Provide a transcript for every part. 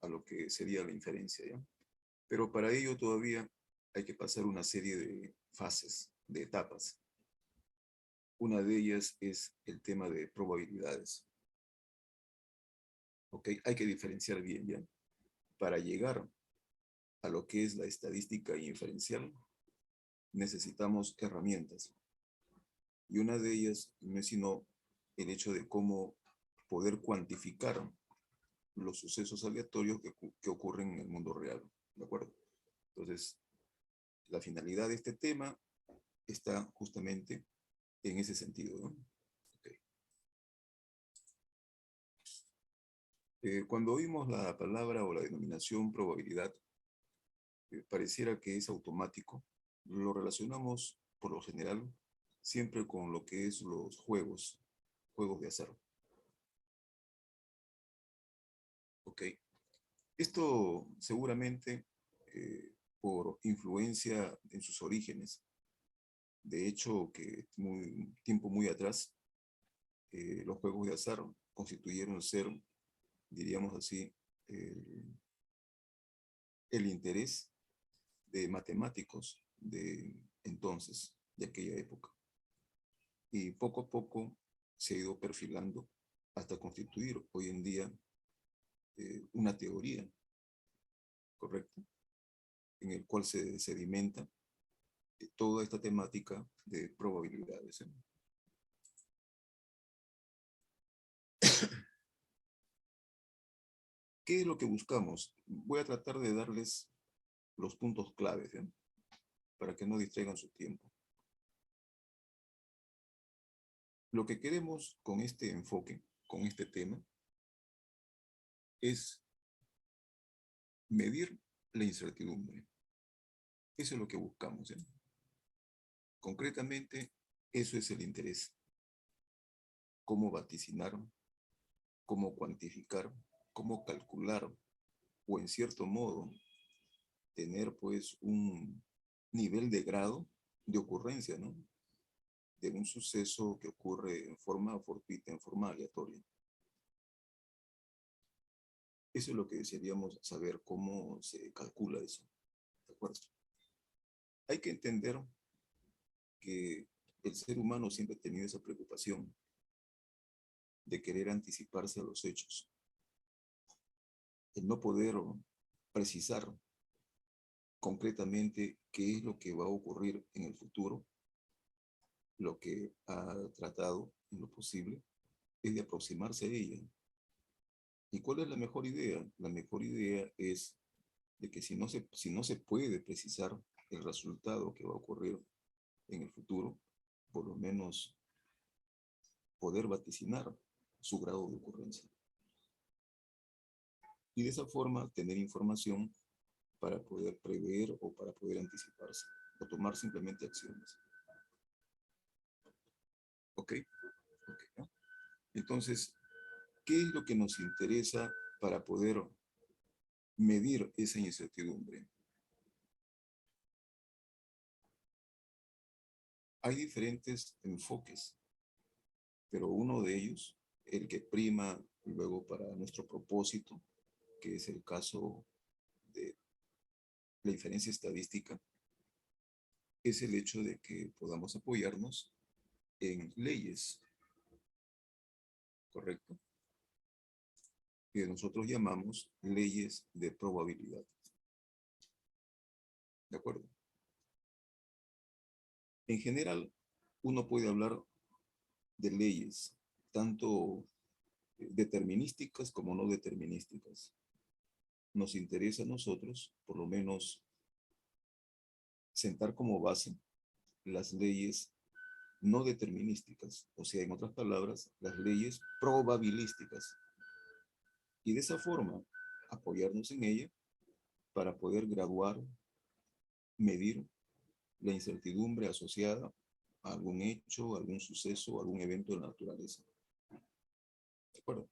a lo que sería la inferencia, ¿ya? Pero para ello todavía hay que pasar una serie de fases, de etapas. Una de ellas es el tema de probabilidades. ¿Ok? Hay que diferenciar bien, ¿ya? Para llegar a lo que es la estadística inferencial, necesitamos herramientas. Y una de ellas no es sino el hecho de cómo poder cuantificar los sucesos aleatorios que ocurren en el mundo real. ¿De acuerdo? Entonces, la finalidad de este tema está justamente en ese sentido, ¿no? Okay. Cuando oímos la palabra o la denominación probabilidad, pareciera que es automático. Lo relacionamos, por lo general, siempre con lo que es los juegos de azar. ¿Ok? Esto seguramente por influencia en sus orígenes. De hecho, que tiempo muy atrás, los juegos de azar constituyeron ser, diríamos así, el, el interés de matemáticos de entonces, de aquella época. Y poco a poco se ha ido perfilando hasta constituir hoy en día una teoría, ¿correcto? En el cual se sedimenta toda esta temática de probabilidades. ¿Qué es lo que buscamos? Voy a tratar de darles los puntos claves, ¿eh? Para que no distraigan su tiempo. Lo que queremos con este enfoque, con este tema, es medir la incertidumbre. Eso es lo que buscamos, ¿eh? Concretamente, eso es el interés. Cómo vaticinar, cómo cuantificar, cómo calcular, o en cierto modo, tener pues un nivel de grado de ocurrencia, ¿no? De un suceso que ocurre en forma fortuita, en forma aleatoria. Eso es lo que desearíamos saber, cómo se calcula eso. ¿De acuerdo? Hay que entender que el ser humano siempre ha tenido esa preocupación de querer anticiparse a los hechos, el no poder precisar concretamente qué es lo que va a ocurrir en el futuro. Lo que ha tratado en lo posible es de aproximarse a ella. ¿Y cuál es la mejor idea? La mejor idea es de que si no se puede precisar el resultado que va a ocurrir en el futuro, por lo menos poder vaticinar su grado de ocurrencia. Y de esa forma tener información para poder prever o para poder anticiparse o tomar simplemente acciones. ¿Ok? Ok, ¿no? Entonces, ¿qué es lo que nos interesa para poder medir esa incertidumbre? Hay diferentes enfoques, pero uno de ellos, el que prima luego para nuestro propósito, que es el caso de la inferencia estadística, es el hecho de que podamos apoyarnos en leyes, ¿correcto? Que nosotros llamamos leyes de probabilidad. ¿De acuerdo? En general, uno puede hablar de leyes, tanto determinísticas como no determinísticas. Nos interesa a nosotros, por lo menos, sentar como base las leyes no determinísticas, o sea, en otras palabras, las leyes probabilísticas. Y de esa forma, apoyarnos en ella para poder graduar, medir la incertidumbre asociada a algún hecho, algún suceso, algún evento de la naturaleza. ¿De acuerdo?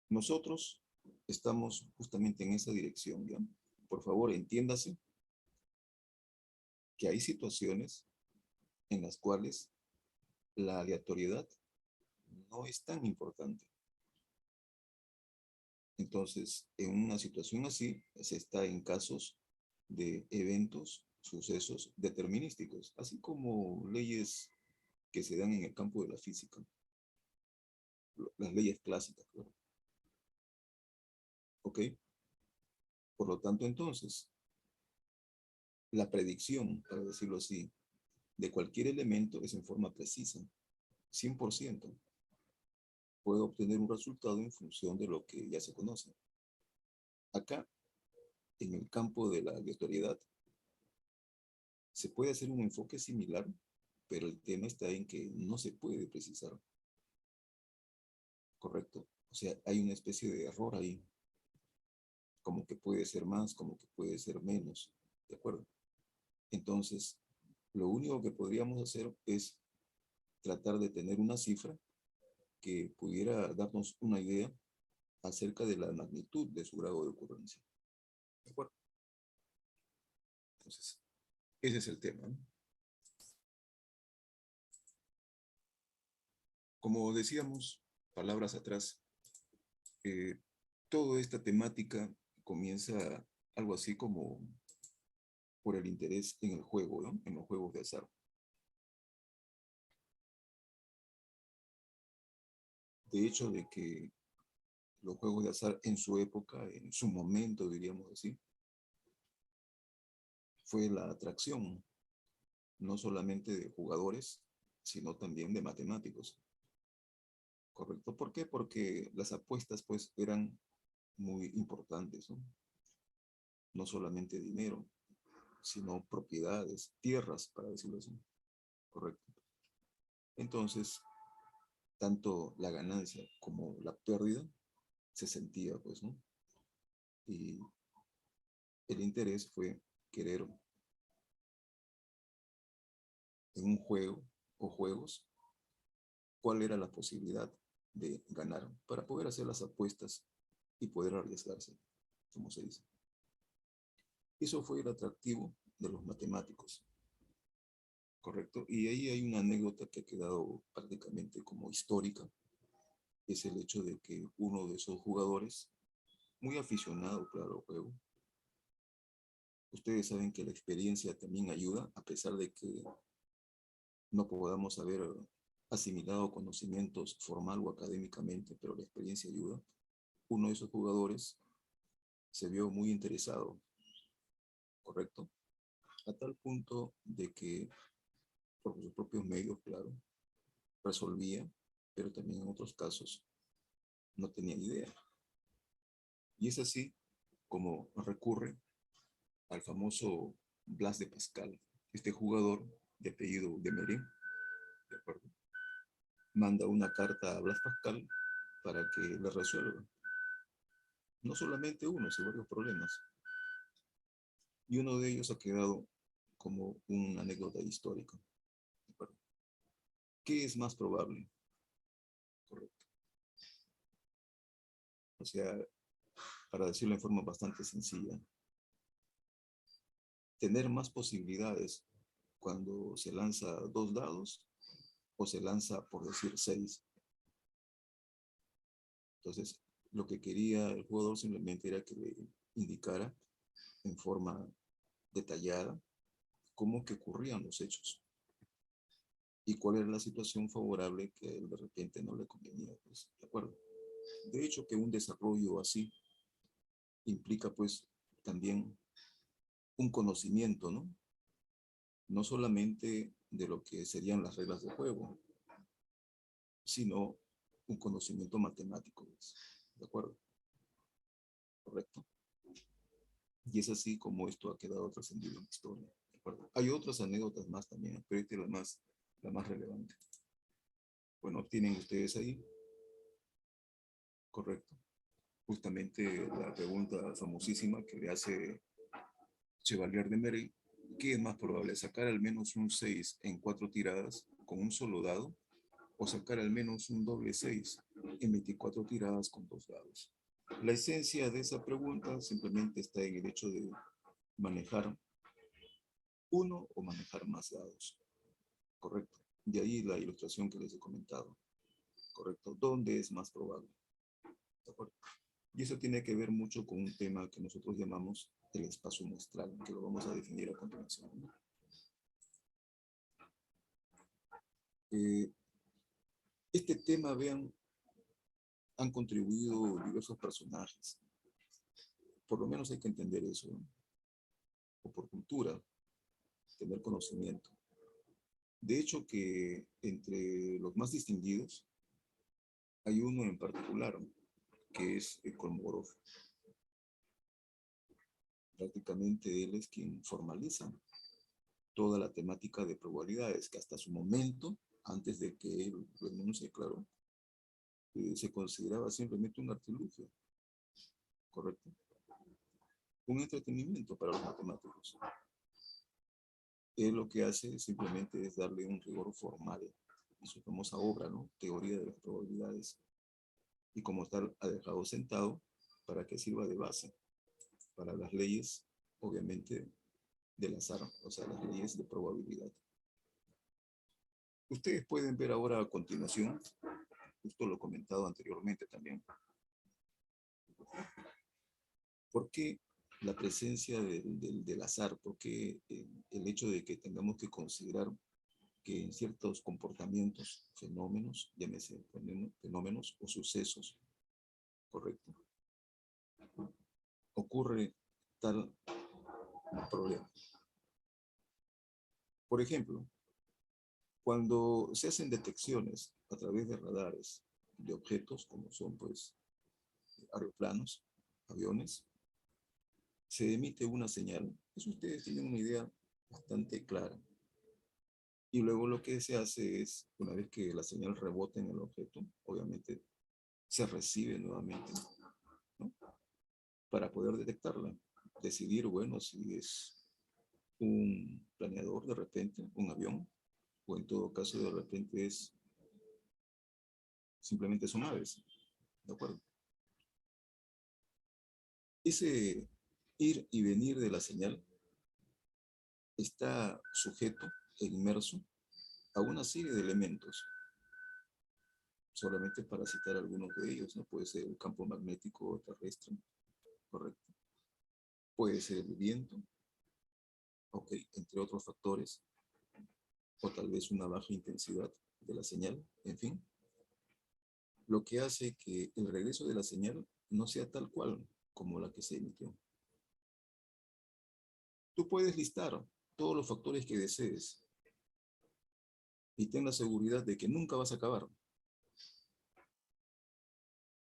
Nosotros estamos justamente en esa dirección, ¿ya? Por favor, entiéndase que hay situaciones en las cuales la aleatoriedad no es tan importante. Entonces, en una situación así, se está en casos de eventos, sucesos determinísticos, así como leyes que se dan en el campo de la física, las leyes clásicas, claro. ¿Ok? Por lo tanto, entonces, la predicción, para decirlo así, de cualquier elemento es en forma precisa, 100%. Puedo obtener un resultado en función de lo que ya se conoce. Acá, en el campo de la aleatoriedad, se puede hacer un enfoque similar, pero el tema está en que no se puede precisar, ¿correcto? O sea, hay una especie de error ahí, como que puede ser más, como que puede ser menos, ¿de acuerdo? Entonces, lo único que podríamos hacer es tratar de tener una cifra que pudiera darnos una idea acerca de la magnitud de su grado de ocurrencia, ¿de acuerdo? Entonces, ese es el tema, ¿no? Como decíamos, palabras atrás, eh, toda esta temática comienza algo así como por el interés en el juego, ¿no? En los juegos de azar. De hecho, de que los juegos de azar en su época, en su momento, diríamos así, fue la atracción, no solamente de jugadores, sino también de matemáticos, ¿correcto? ¿Por qué? Porque las apuestas, pues, eran muy importantes, ¿no? No solamente dinero, sino propiedades, tierras, para decirlo así, ¿correcto? Entonces, tanto la ganancia como la pérdida se sentía, pues, ¿no? Y el interés fue querer en un juego o juegos cuál era la posibilidad de ganar para poder hacer las apuestas y poder arriesgarse, como se dice. Eso fue el atractivo de los matemáticos, ¿correcto? Y ahí hay una anécdota que ha quedado prácticamente como histórica, es el hecho de que uno de esos jugadores, muy aficionado, claro, al juego, ustedes saben que la experiencia también ayuda, a pesar de que no podamos haber asimilado conocimientos formal o académicamente, pero la experiencia ayuda. Uno de esos jugadores se vio muy interesado, ¿correcto? A tal punto de que, por sus propios medios, claro, resolvía, pero también en otros casos no tenía idea. Y es así como recurre al famoso Blas de Pascal, este jugador de apellido de Merín, ¿de acuerdo? Manda una carta a Blas Pascal para que le resuelva no solamente uno, sino varios problemas. Y uno de ellos ha quedado como una anécdota histórica. ¿De acuerdo? ¿Qué es más probable? Correcto. O sea, para decirlo en forma bastante sencilla, tener más posibilidades cuando se lanza 2 dados o se lanza, por decir, 6. Entonces, lo que quería el jugador simplemente era que le indicara en forma detallada cómo que ocurrían los hechos y cuál era la situación favorable que a él de repente no le convenía, pues, ¿de acuerdo? De hecho, que un desarrollo así implica, pues, también un conocimiento, ¿no? No solamente de lo que serían las reglas del juego, sino un conocimiento matemático, pues, ¿de acuerdo? Correcto. Y es así como esto ha quedado trascendido en la historia, ¿de acuerdo? Hay otras anécdotas más también, pero esta es la más relevante. Bueno, tienen ustedes ahí, correcto, justamente la pregunta famosísima que le hace Chevalier de Mery: ¿qué es más probable, sacar al menos un 6 en 4 tiradas con un solo dado o sacar al menos un doble 6 en 24 tiradas con 2 dados? La esencia de esa pregunta simplemente está en el hecho de manejar uno o manejar más dados, ¿correcto? De ahí la ilustración que les he comentado, ¿correcto? ¿Dónde es más probable? ¿De acuerdo? Y eso tiene que ver mucho con un tema que nosotros llamamos el espacio muestral, que lo vamos a definir a continuación. Este tema, vean, han contribuido diversos personajes. Por lo menos hay que entender eso, ¿no? O por cultura, tener conocimiento. De hecho, que entre los más distinguidos hay uno en particular, que es Kolmogorov. Prácticamente él es quien formaliza toda la temática de probabilidades, que hasta su momento, antes de que él lo enuncie, claro, se consideraba simplemente un artilugio, ¿correcto? Un entretenimiento para los matemáticos. Él lo que hace simplemente es darle un rigor formal a su famosa obra, ¿no? Teoría de las probabilidades. Y como tal, ha dejado sentado para que sirva de base para las leyes, obviamente, del azar, o sea, las leyes de probabilidad. Ustedes pueden ver ahora a continuación, justo lo he comentado anteriormente también, ¿por qué la presencia del azar? ¿Por qué el hecho de que tengamos que considerar que en ciertos comportamientos, fenómenos, llámese fenómenos o sucesos, correcto, ocurre tal problema? Por ejemplo, cuando se hacen detecciones a través de radares de objetos, como son pues aeroplanos, aviones, se emite una señal. Eso ustedes tienen una idea bastante clara. Y luego lo que se hace es, una vez que la señal rebota en el objeto, obviamente se recibe nuevamente, ¿no? Para poder detectarla. Decidir, bueno, si es un planeador de repente, un avión, o en todo caso de repente es simplemente son aves, ¿de acuerdo? Ese ir y venir de la señal está sujeto e inmerso a una serie de elementos, solamente para citar algunos de ellos, ¿no? Puede ser el campo magnético terrestre, correcto. Puede ser el viento, ok, entre otros factores, o tal vez una baja intensidad de la señal, en fin, lo que hace que el regreso de la señal no sea tal cual como la que se emitió. Tú puedes listar todos los factores que desees y ten la seguridad de que nunca vas a acabar.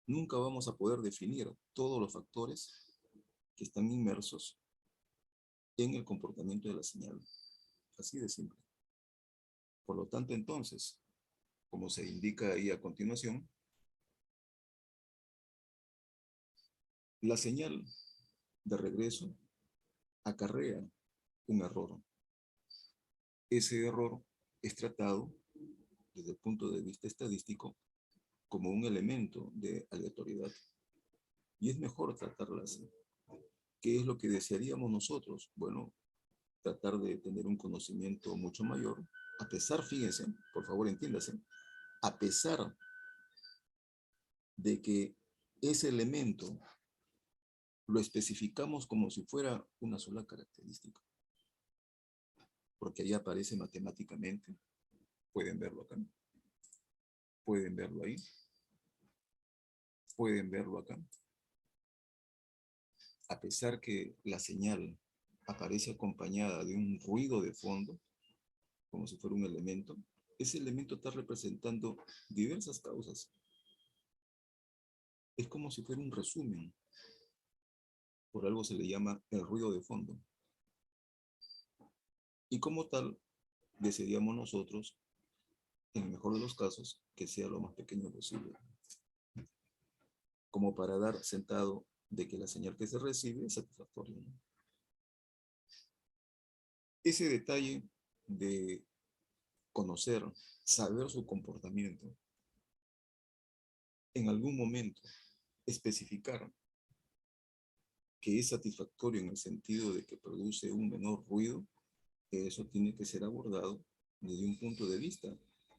Nunca vamos a poder definir todos los factores que están inmersos en el comportamiento de la señal. Así de simple. Por lo tanto, entonces, como se indica ahí a continuación, la señal de regreso acarrea un error. Ese error es tratado desde el punto de vista estadístico como un elemento de aleatoriedad. Y es mejor tratarla así. ¿Qué es lo que desearíamos nosotros? Bueno, tratar de tener un conocimiento mucho mayor, a pesar, fíjense, por favor entiéndase, a pesar de que ese elemento lo especificamos como si fuera una sola característica, porque ahí aparece matemáticamente, pueden verlo acá, pueden verlo ahí, pueden verlo acá. A pesar que la señal aparece acompañada de un ruido de fondo, como si fuera un elemento, ese elemento está representando diversas causas. Es como si fuera un resumen. Por algo se le llama el ruido de fondo. Y como tal, desearíamos nosotros, en el mejor de los casos, que sea lo más pequeño posible. Como para dar sentado de que la señal que se recibe es satisfactoria, ¿no? Ese detalle de conocer, saber su comportamiento, en algún momento especificar que es satisfactorio en el sentido de que produce un menor ruido, eso tiene que ser abordado desde un punto de vista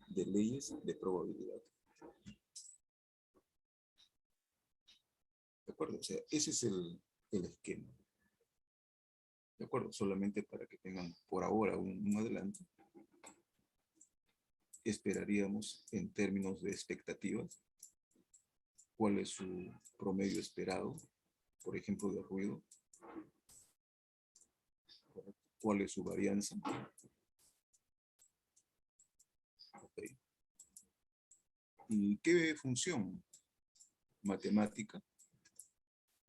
de leyes de probabilidad. acuerdo? O sea, ese es el esquema. ¿De acuerdo? Solamente para que tengan por ahora un adelanto. Esperaríamos en términos de expectativas, cuál es su promedio esperado, por ejemplo, de ruido, cuál es su varianza. Okay. ¿Y qué función matemática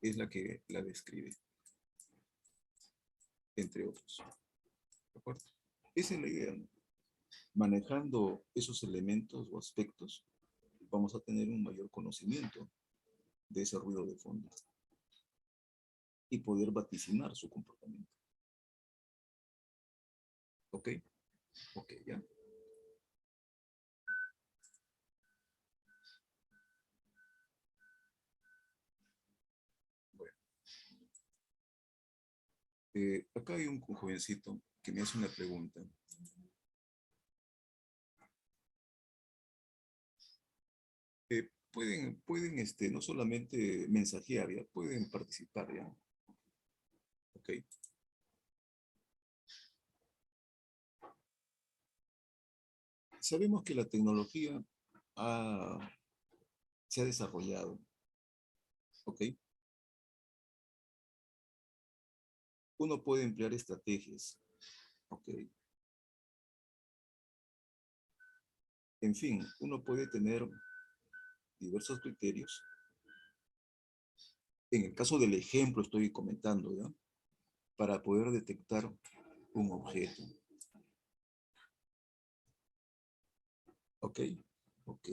es la que la describe? Entre otros. ¿De acuerdo? Esa es la idea, ¿no? Manejando esos elementos o aspectos, vamos a tener un mayor conocimiento de ese ruido de fondo y poder vaticinar su comportamiento. ¿Ok? Ok, ya. Bueno, acá hay un jovencito que me hace una pregunta. Pueden no solamente mensajear, ya, pueden participar, ya. Ok. Sabemos que la tecnología se ha desarrollado, ok. Uno puede emplear estrategias, ok. En fin, uno puede tener diversos criterios. En el caso del ejemplo estoy comentando, ¿ya? Para poder detectar un objeto, ok. Ok.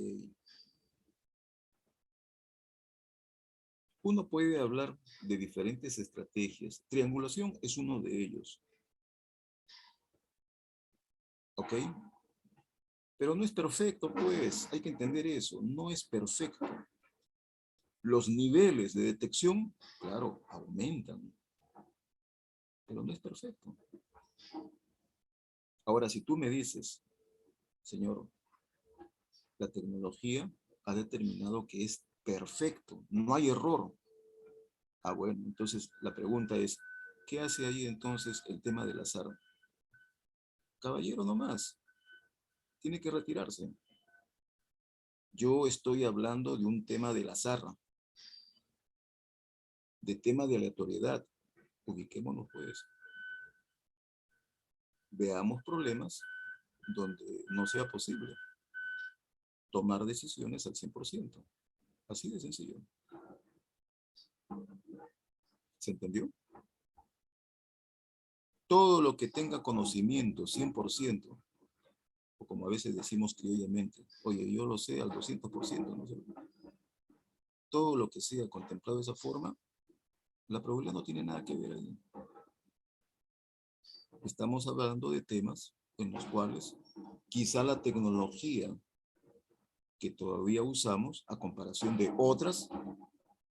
Uno puede hablar de diferentes estrategias. Triangulación es uno de ellos, ok. Pero no es perfecto, pues, hay que entender eso, no es perfecto. Los niveles de detección, claro, aumentan, pero no es perfecto. Ahora, si tú me dices, señor, la tecnología ha determinado que es perfecto, no hay error. Ah, bueno, entonces la pregunta es, ¿qué hace ahí entonces el tema del azar? Caballero, no más, tiene que retirarse. Yo estoy hablando de un tema del azar, de tema de aleatoriedad. Ubiquémonos, pues. Veamos problemas donde no sea posible tomar decisiones al 100%. Así de sencillo. ¿Se entendió? Todo lo que tenga conocimiento 100%, o como a veces decimos criollamente, oye, yo lo sé al 200%, ¿no? Todo lo que sea contemplado de esa forma, la probabilidad no tiene nada que ver ahí. Estamos hablando de temas en los cuales quizá la tecnología que todavía usamos, a comparación de otras,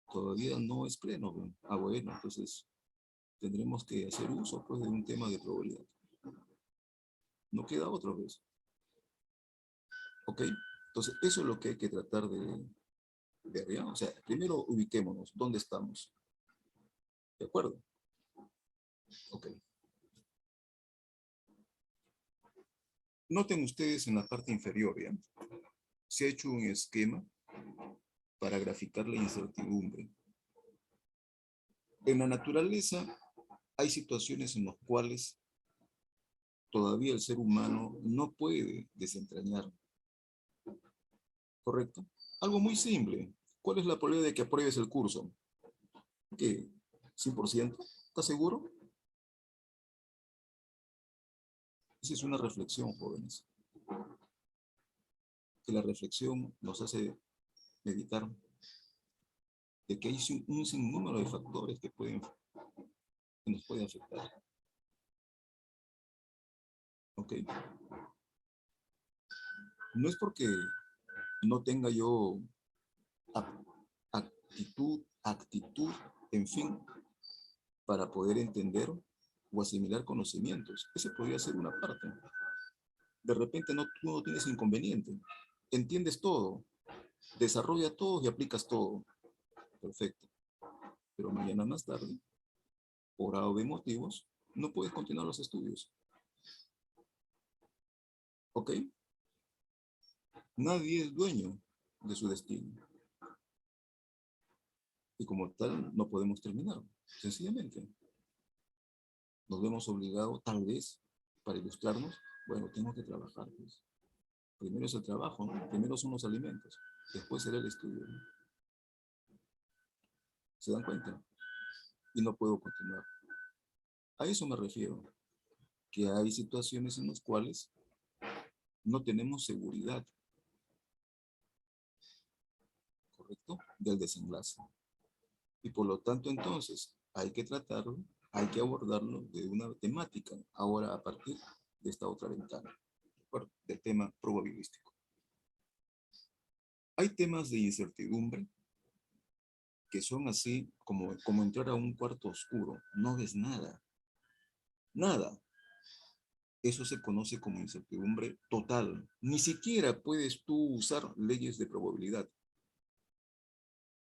todavía no es pleno, ¿no? Ah, bueno, entonces tendremos que hacer uso, pues, de un tema de probabilidad. No queda otra vez. ¿Ok? Entonces, eso es lo que hay que tratar de arriar. O sea, primero ubiquémonos. ¿Dónde estamos? ¿De acuerdo? Ok. Noten ustedes en la parte inferior, ¿ya? Se ha hecho un esquema para graficar la incertidumbre. En la naturaleza hay situaciones en las cuales todavía el ser humano no puede desentrañar. ¿Correcto? Algo muy simple. ¿Cuál es la probabilidad de que apruebes el curso? ¿Qué? ¿100%? ¿Estás seguro? Esa es una reflexión, jóvenes. Que la reflexión nos hace meditar de que hay un sinnúmero de factores que nos pueden afectar. ¿Ok? No es porque no tenga yo actitud, en fin, para poder entender o asimilar conocimientos. Ese podría ser una parte. De repente tú no tienes inconveniente. Entiendes todo, desarrolla todo y aplicas todo. Perfecto. pero mañana más tarde, por A o B motivos, no puedes continuar los estudios. ¿Ok? Nadie es dueño de su destino. Y como tal, no podemos terminar. Sencillamente, nos vemos obligados, tal vez, para ilustrarnos, bueno, tengo que trabajar, pues. Primero es el trabajo, ¿no? Primero son los alimentos, después será el estudio, ¿no? ¿Se dan cuenta? Y no puedo continuar. A eso me refiero, que hay situaciones en las cuales no tenemos seguridad, ¿correcto? Del desenlace. Y por lo tanto, entonces, hay que tratarlo, hay que abordarlo de una temática, ahora a partir de esta otra ventana, ¿de acuerdo? Del tema probabilístico. Hay temas de incertidumbre que son así como entrar a un cuarto oscuro. No ves nada. Nada. Eso se conoce como incertidumbre total. Ni siquiera puedes tú usar leyes de probabilidad,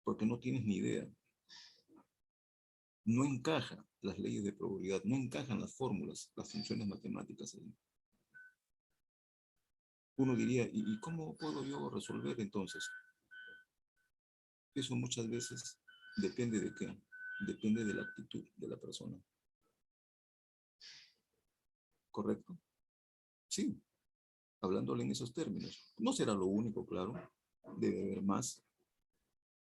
porque no tienes ni idea. No encajan las leyes de probabilidad, no encajan las fórmulas, las funciones matemáticas ahí. Uno diría, ¿y cómo puedo yo resolver entonces? Eso muchas veces depende de qué, depende de la actitud de la persona. ¿Correcto? Sí, hablándole en esos términos. No será lo único, claro, debe haber más,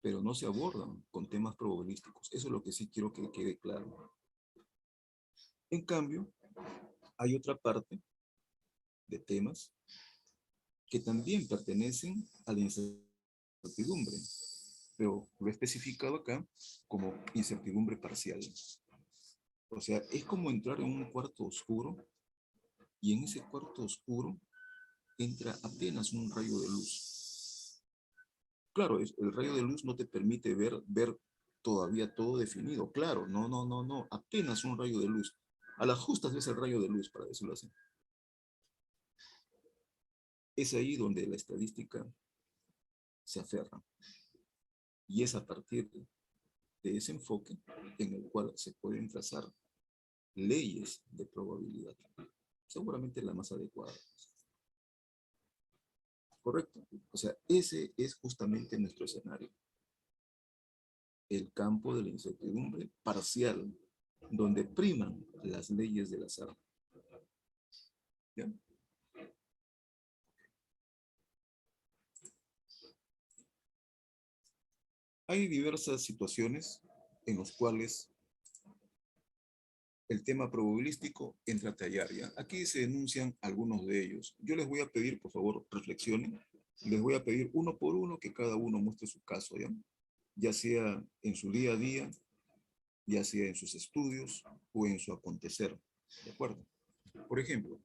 pero no se abordan con temas probabilísticos. Eso es lo que sí quiero que quede claro. En cambio, hay otra parte de temas que también pertenecen a la incertidumbre, pero lo he especificado acá como incertidumbre parcial. O sea, es como entrar en un cuarto oscuro y en ese cuarto oscuro entra apenas un rayo de luz. Claro, el rayo de luz no te permite ver todavía todo definido. Claro, no, apenas un rayo de luz. A las justas ves el rayo de luz, para decirlo así. Es ahí donde la estadística se aferra. Y es a partir de ese enfoque en el cual se pueden trazar leyes de probabilidad. Seguramente la más adecuada. Correcto. O sea, ese es justamente nuestro escenario. El campo de la incertidumbre parcial, donde priman las leyes del azar. ¿Bien? Hay diversas situaciones en las cuales el tema probabilístico entra a tallar, ¿ya? Aquí se enuncian algunos de ellos. Yo les voy a pedir, por favor, reflexionen. Les voy a pedir uno por uno que cada uno muestre su caso, ¿ya? Ya sea en su día a día, ya sea en sus estudios o en su acontecer, ¿de acuerdo? Por ejemplo,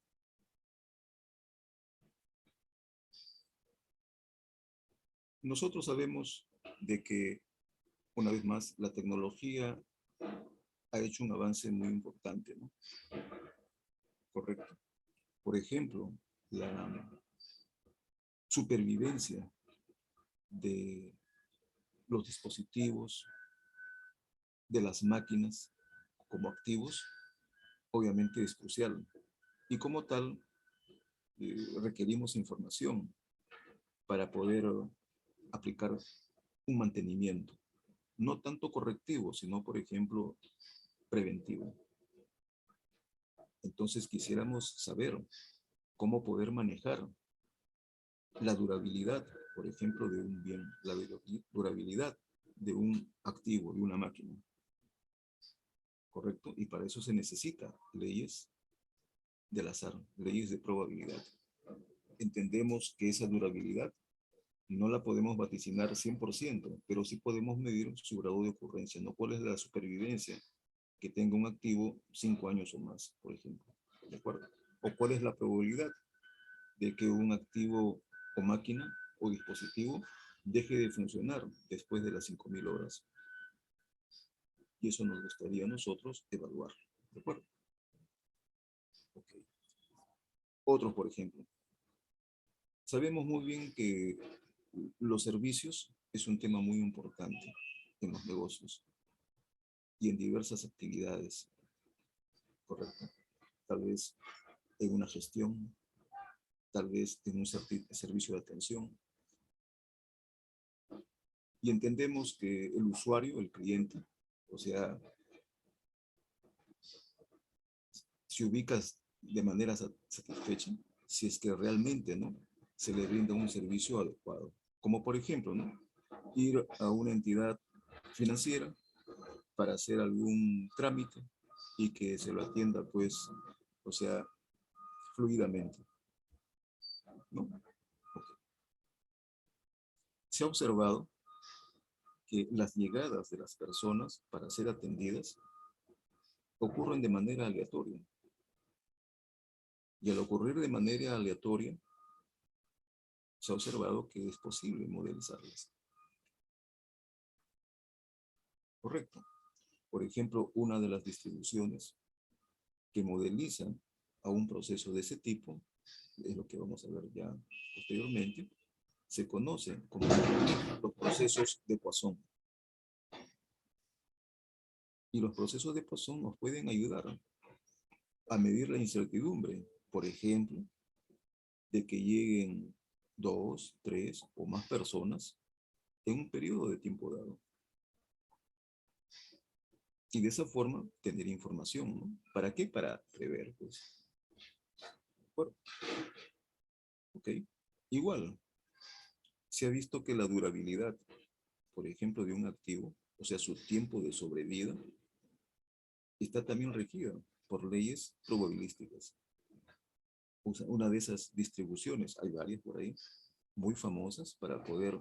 nosotros sabemos de que, una vez más, la tecnología ha hecho un avance muy importante, ¿no? Correcto. Por ejemplo, la supervivencia de los dispositivos, de las máquinas como activos, obviamente es crucial. Y como tal, requerimos información para poder aplicar un mantenimiento, no tanto correctivo, sino, por ejemplo, preventivo. Entonces quisiéramos saber cómo poder manejar la durabilidad, por ejemplo, de un bien, la durabilidad de un activo, de una máquina, ¿correcto? Y para eso se necesita leyes del azar, leyes de probabilidad. Entendemos que esa durabilidad no la podemos vaticinar 100%, pero sí podemos medir su grado de ocurrencia, ¿no? ¿Cuál es la supervivencia que tenga un activo 5 años o más, por ejemplo? ¿De acuerdo? ¿O cuál es la probabilidad de que un activo o máquina o dispositivo deje de funcionar después de las 5.000 horas? Y eso nos gustaría a nosotros evaluar. ¿De acuerdo? Okay. Otros, por ejemplo. Sabemos muy bien que los servicios es un tema muy importante en los negocios. y en diversas actividades, ¿correcto? Tal vez en una gestión, tal vez en un servicio de atención. Y entendemos que el usuario, el cliente, o sea, se ubica de manera satisfecha si es que realmente, ¿no?, se le brinda un servicio adecuado. Como por ejemplo, ¿no?, ir a una entidad financiera para hacer algún trámite y que se lo atienda, pues, o sea, fluidamente, ¿no? Se ha observado que las llegadas de las personas para ser atendidas ocurren de manera aleatoria. Y al ocurrir de manera aleatoria, se ha observado que es posible modelizarlas. Correcto. Por ejemplo, una de las distribuciones que modelizan a un proceso de ese tipo, es lo que vamos a ver ya posteriormente, se conoce como los procesos de Poisson. Y los procesos de Poisson nos pueden ayudar a medir la incertidumbre, por ejemplo, de que lleguen 2, 3 o más personas en un periodo de tiempo dado. Y de esa forma tener información, ¿no? ¿Para qué? Para prever, pues. Bueno, ok. Igual, se ha visto que la durabilidad, por ejemplo, de un activo, o sea, su tiempo de sobrevida, está también regida por leyes probabilísticas. O sea, una de esas distribuciones, hay varias por ahí, muy famosas para poder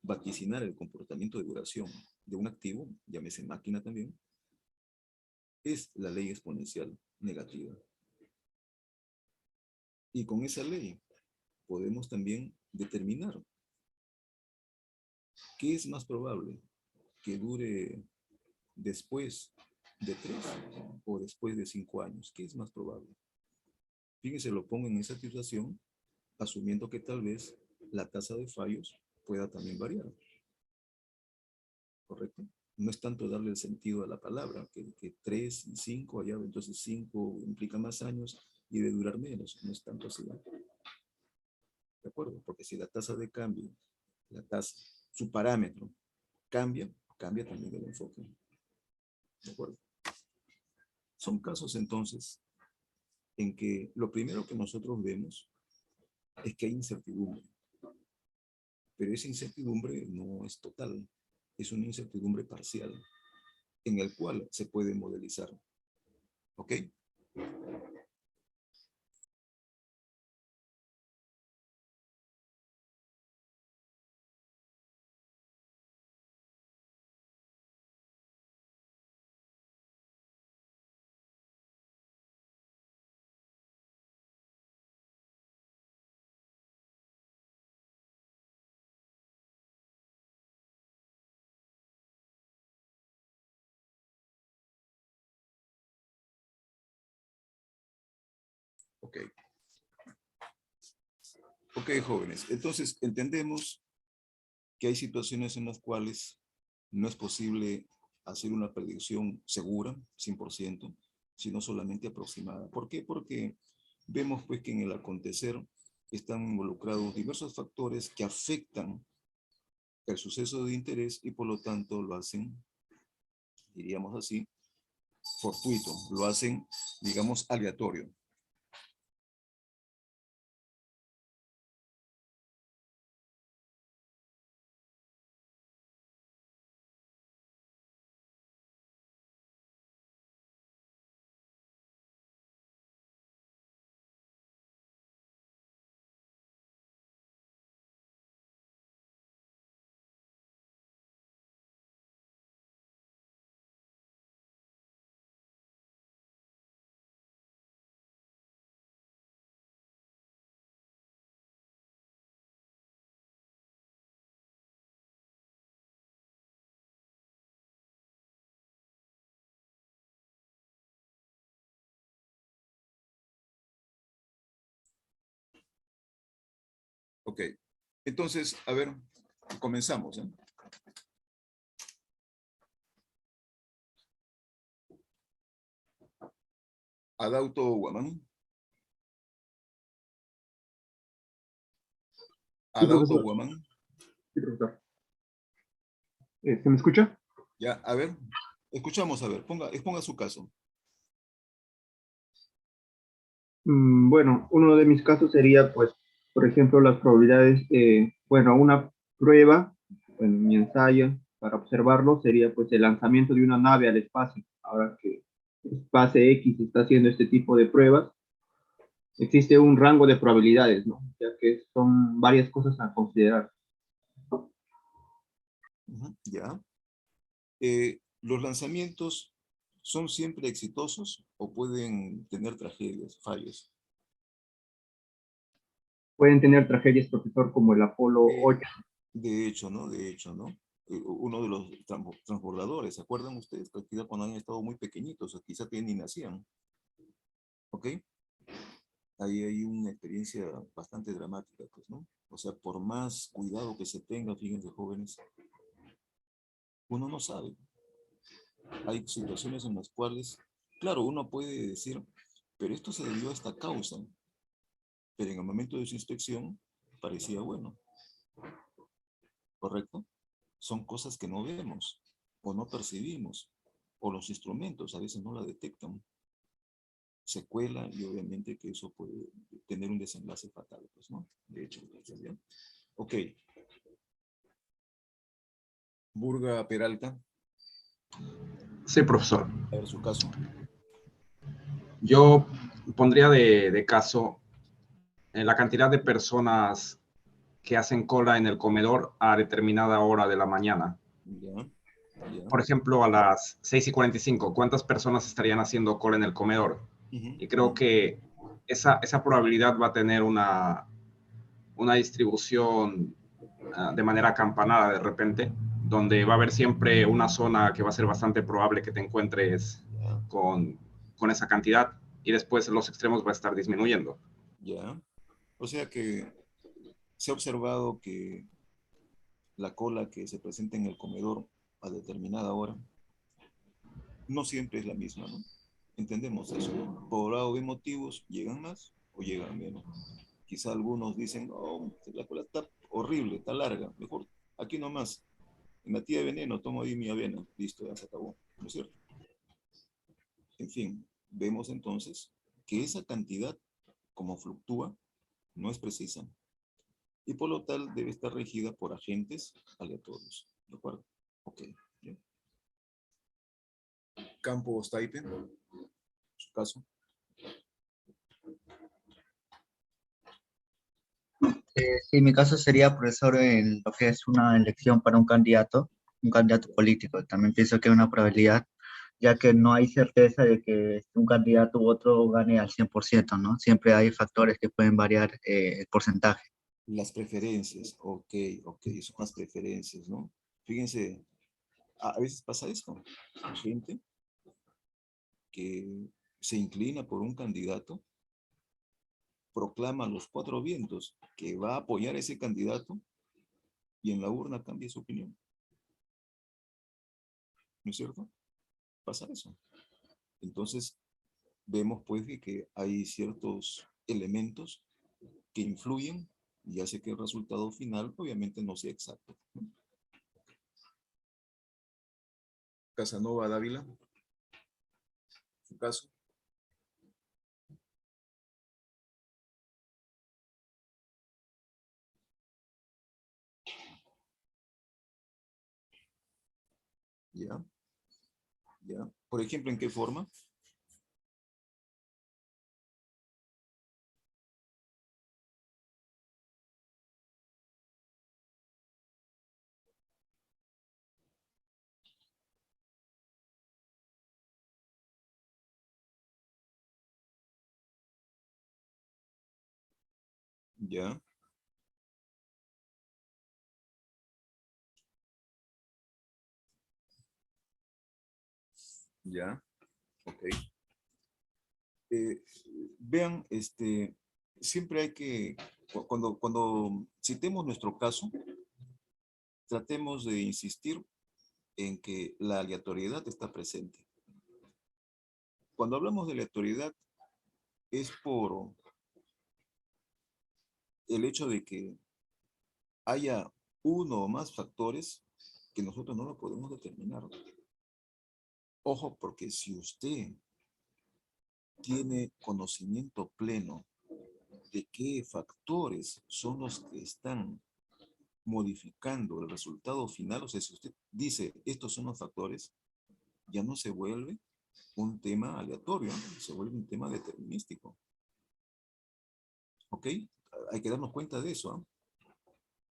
vaticinar el comportamiento de duración de un activo, llámese máquina también, es la ley exponencial negativa. Y con esa ley podemos también determinar qué es más probable, que dure después de 3 o después de 5 años. ¿Qué es más probable? Fíjense, lo pongo en esa situación, asumiendo que tal vez la tasa de fallos pueda también variar. ¿Correcto? No es tanto darle el sentido a la palabra, que 3 y 5 allá, entonces 5 implica más años y debe durar menos. No es tanto así, ¿no? ¿De acuerdo? Porque si la tasa de cambio, la tasa, su parámetro cambia, cambia también el enfoque. ¿De acuerdo? Son casos entonces en que lo primero que nosotros vemos es que hay incertidumbre, pero esa incertidumbre no es total, es una incertidumbre parcial en el cual se puede modelizar. ¿Ok? Ok. Ok, jóvenes. Entonces, entendemos que hay situaciones en las cuales no es posible hacer una predicción segura, 100%, sino solamente aproximada. ¿Por qué? Porque vemos pues que en el acontecer están involucrados diversos factores que afectan el suceso de interés y por lo tanto lo hacen, diríamos así, fortuito, lo hacen, digamos, aleatorio. Ok, entonces, a ver, comenzamos, ¿eh? Adauto Guamán. Sí, Adauto profesor. Guamán. Sí, profesor. ¿Se me escucha? Ya, a ver, escuchamos, a ver, exponga su caso. Bueno, uno de mis casos sería, pues, por ejemplo, las probabilidades, bueno, una prueba, en mi ensayo, para observarlo, sería, pues, el lanzamiento de una nave al espacio. Ahora que SpaceX está haciendo este tipo de pruebas, existe un rango de probabilidades, ¿no? Ya que son varias cosas a considerar. Ujú, ya. ¿Los lanzamientos son siempre exitosos o pueden tener tragedias, fallos? Pueden tener tragedias, profesor, como el Apolo Eh, 8. de hecho, ¿no? De hecho, ¿no? Uno de los transbordadores, ¿se acuerdan ustedes? Que quizá cuando han estado muy pequeñitos, o quizá que ni nacían, ¿ok? Ahí hay una experiencia bastante dramática, pues, ¿no? O sea, por más cuidado que se tenga, fíjense, jóvenes, uno no sabe. Hay situaciones en las cuales, claro, uno puede decir, pero esto se debió a esta causa, pero en el momento de su inspección parecía bueno, ¿correcto? Son cosas que no vemos o no percibimos, o los instrumentos a veces no la detectan, se cuela y obviamente que eso puede tener un desenlace fatal, pues, ¿no? De hecho, ¿ya? Ok, Burga Peralta, Sí, profesor. a ver su caso. Yo pondría de caso la cantidad de personas que hacen cola en el comedor a determinada hora de la mañana. Ya, ya. Por ejemplo, a las 6:45, ¿cuántas personas estarían haciendo cola en el comedor? Ujú, Y creo ujú. que esa probabilidad va a tener una distribución de manera acampanada de repente, donde va a haber siempre una zona que va a ser bastante probable que te encuentres Ya, con esa cantidad y después los extremos va a estar disminuyendo. ya. O sea que se ha observado que la cola que se presenta en el comedor a determinada hora no siempre es la misma, ¿no? Entendemos eso, ¿no? Por algo de motivos llegan más o llegan menos. Quizá algunos dicen, oh, la cola está horrible, está larga, mejor aquí nomás, en la tía de veneno, tomo ahí mi avena, listo, ya se acabó, ¿no es cierto? En fin, vemos entonces que esa cantidad, como fluctúa, no es precisa y por lo tal debe estar regida por agentes aleatorios, ¿de acuerdo? Ok, bien. Campo Stipend, su caso. Sí, mi caso sería, profesor, en lo que es una elección para un candidato político. También pienso que es una probabilidad, ya que no hay certeza de que un candidato u otro gane al 100%, ¿no? Siempre hay factores que pueden variar el porcentaje. Las preferencias, ok, ok, son las preferencias, ¿no? Fíjense, a veces pasa esto. Hay gente que se inclina por un candidato, proclama a los cuatro vientos que va a apoyar a ese candidato y en la urna cambia su opinión. ¿No es cierto? Pasa eso. Entonces, vemos pues que hay ciertos elementos que influyen y hace que el resultado final obviamente no sea exacto, ¿no? Casanova Dávila, su caso. Ya, ya. Por ejemplo, ¿en qué forma? Ya, ya, ok. Eh, vean, siempre hay que, cuando citemos nuestro caso, tratemos de insistir en que la aleatoriedad está presente. Cuando hablamos de aleatoriedad es por el hecho de que haya uno o más factores que nosotros no lo podemos determinar. Ojo, porque si usted tiene conocimiento pleno de qué factores son los que están modificando el resultado final, o sea, si usted dice estos son los factores, ya no se vuelve un tema aleatorio, se vuelve un tema determinístico. ¿Ok? Hay que darnos cuenta de eso, ¿eh?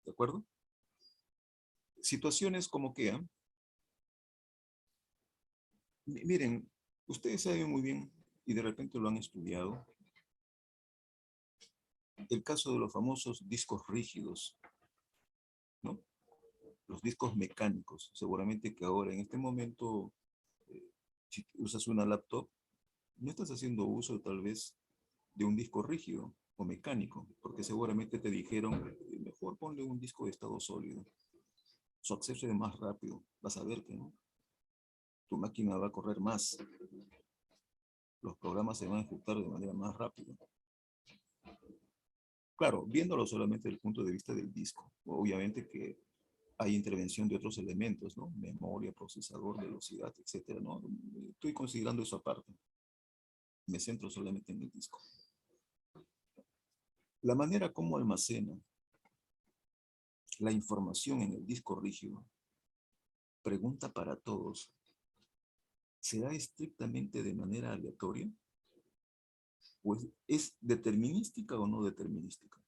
¿De acuerdo? Situaciones como que, miren, ustedes saben muy bien, y de repente lo han estudiado, el caso de los famosos discos rígidos, ¿no? Los discos mecánicos. Seguramente que ahora, en este momento, si usas una laptop, no estás haciendo uso tal vez de un disco rígido o mecánico, porque seguramente te dijeron, mejor ponle un disco de estado sólido. Su acceso es más rápido. Vas a ver que no. Tu máquina va a correr más. Los programas se van a ejecutar de manera más rápida. Claro, viéndolo solamente desde el punto de vista del disco. Obviamente que hay intervención de otros elementos, ¿no? Memoria, procesador, velocidad, etcétera, ¿no? Estoy considerando eso aparte. Me centro solamente en el disco. La manera como almacena la información en el disco rígido, pregunta para todos, ¿será estrictamente de manera aleatoria? ¿O es determinística o no determinística?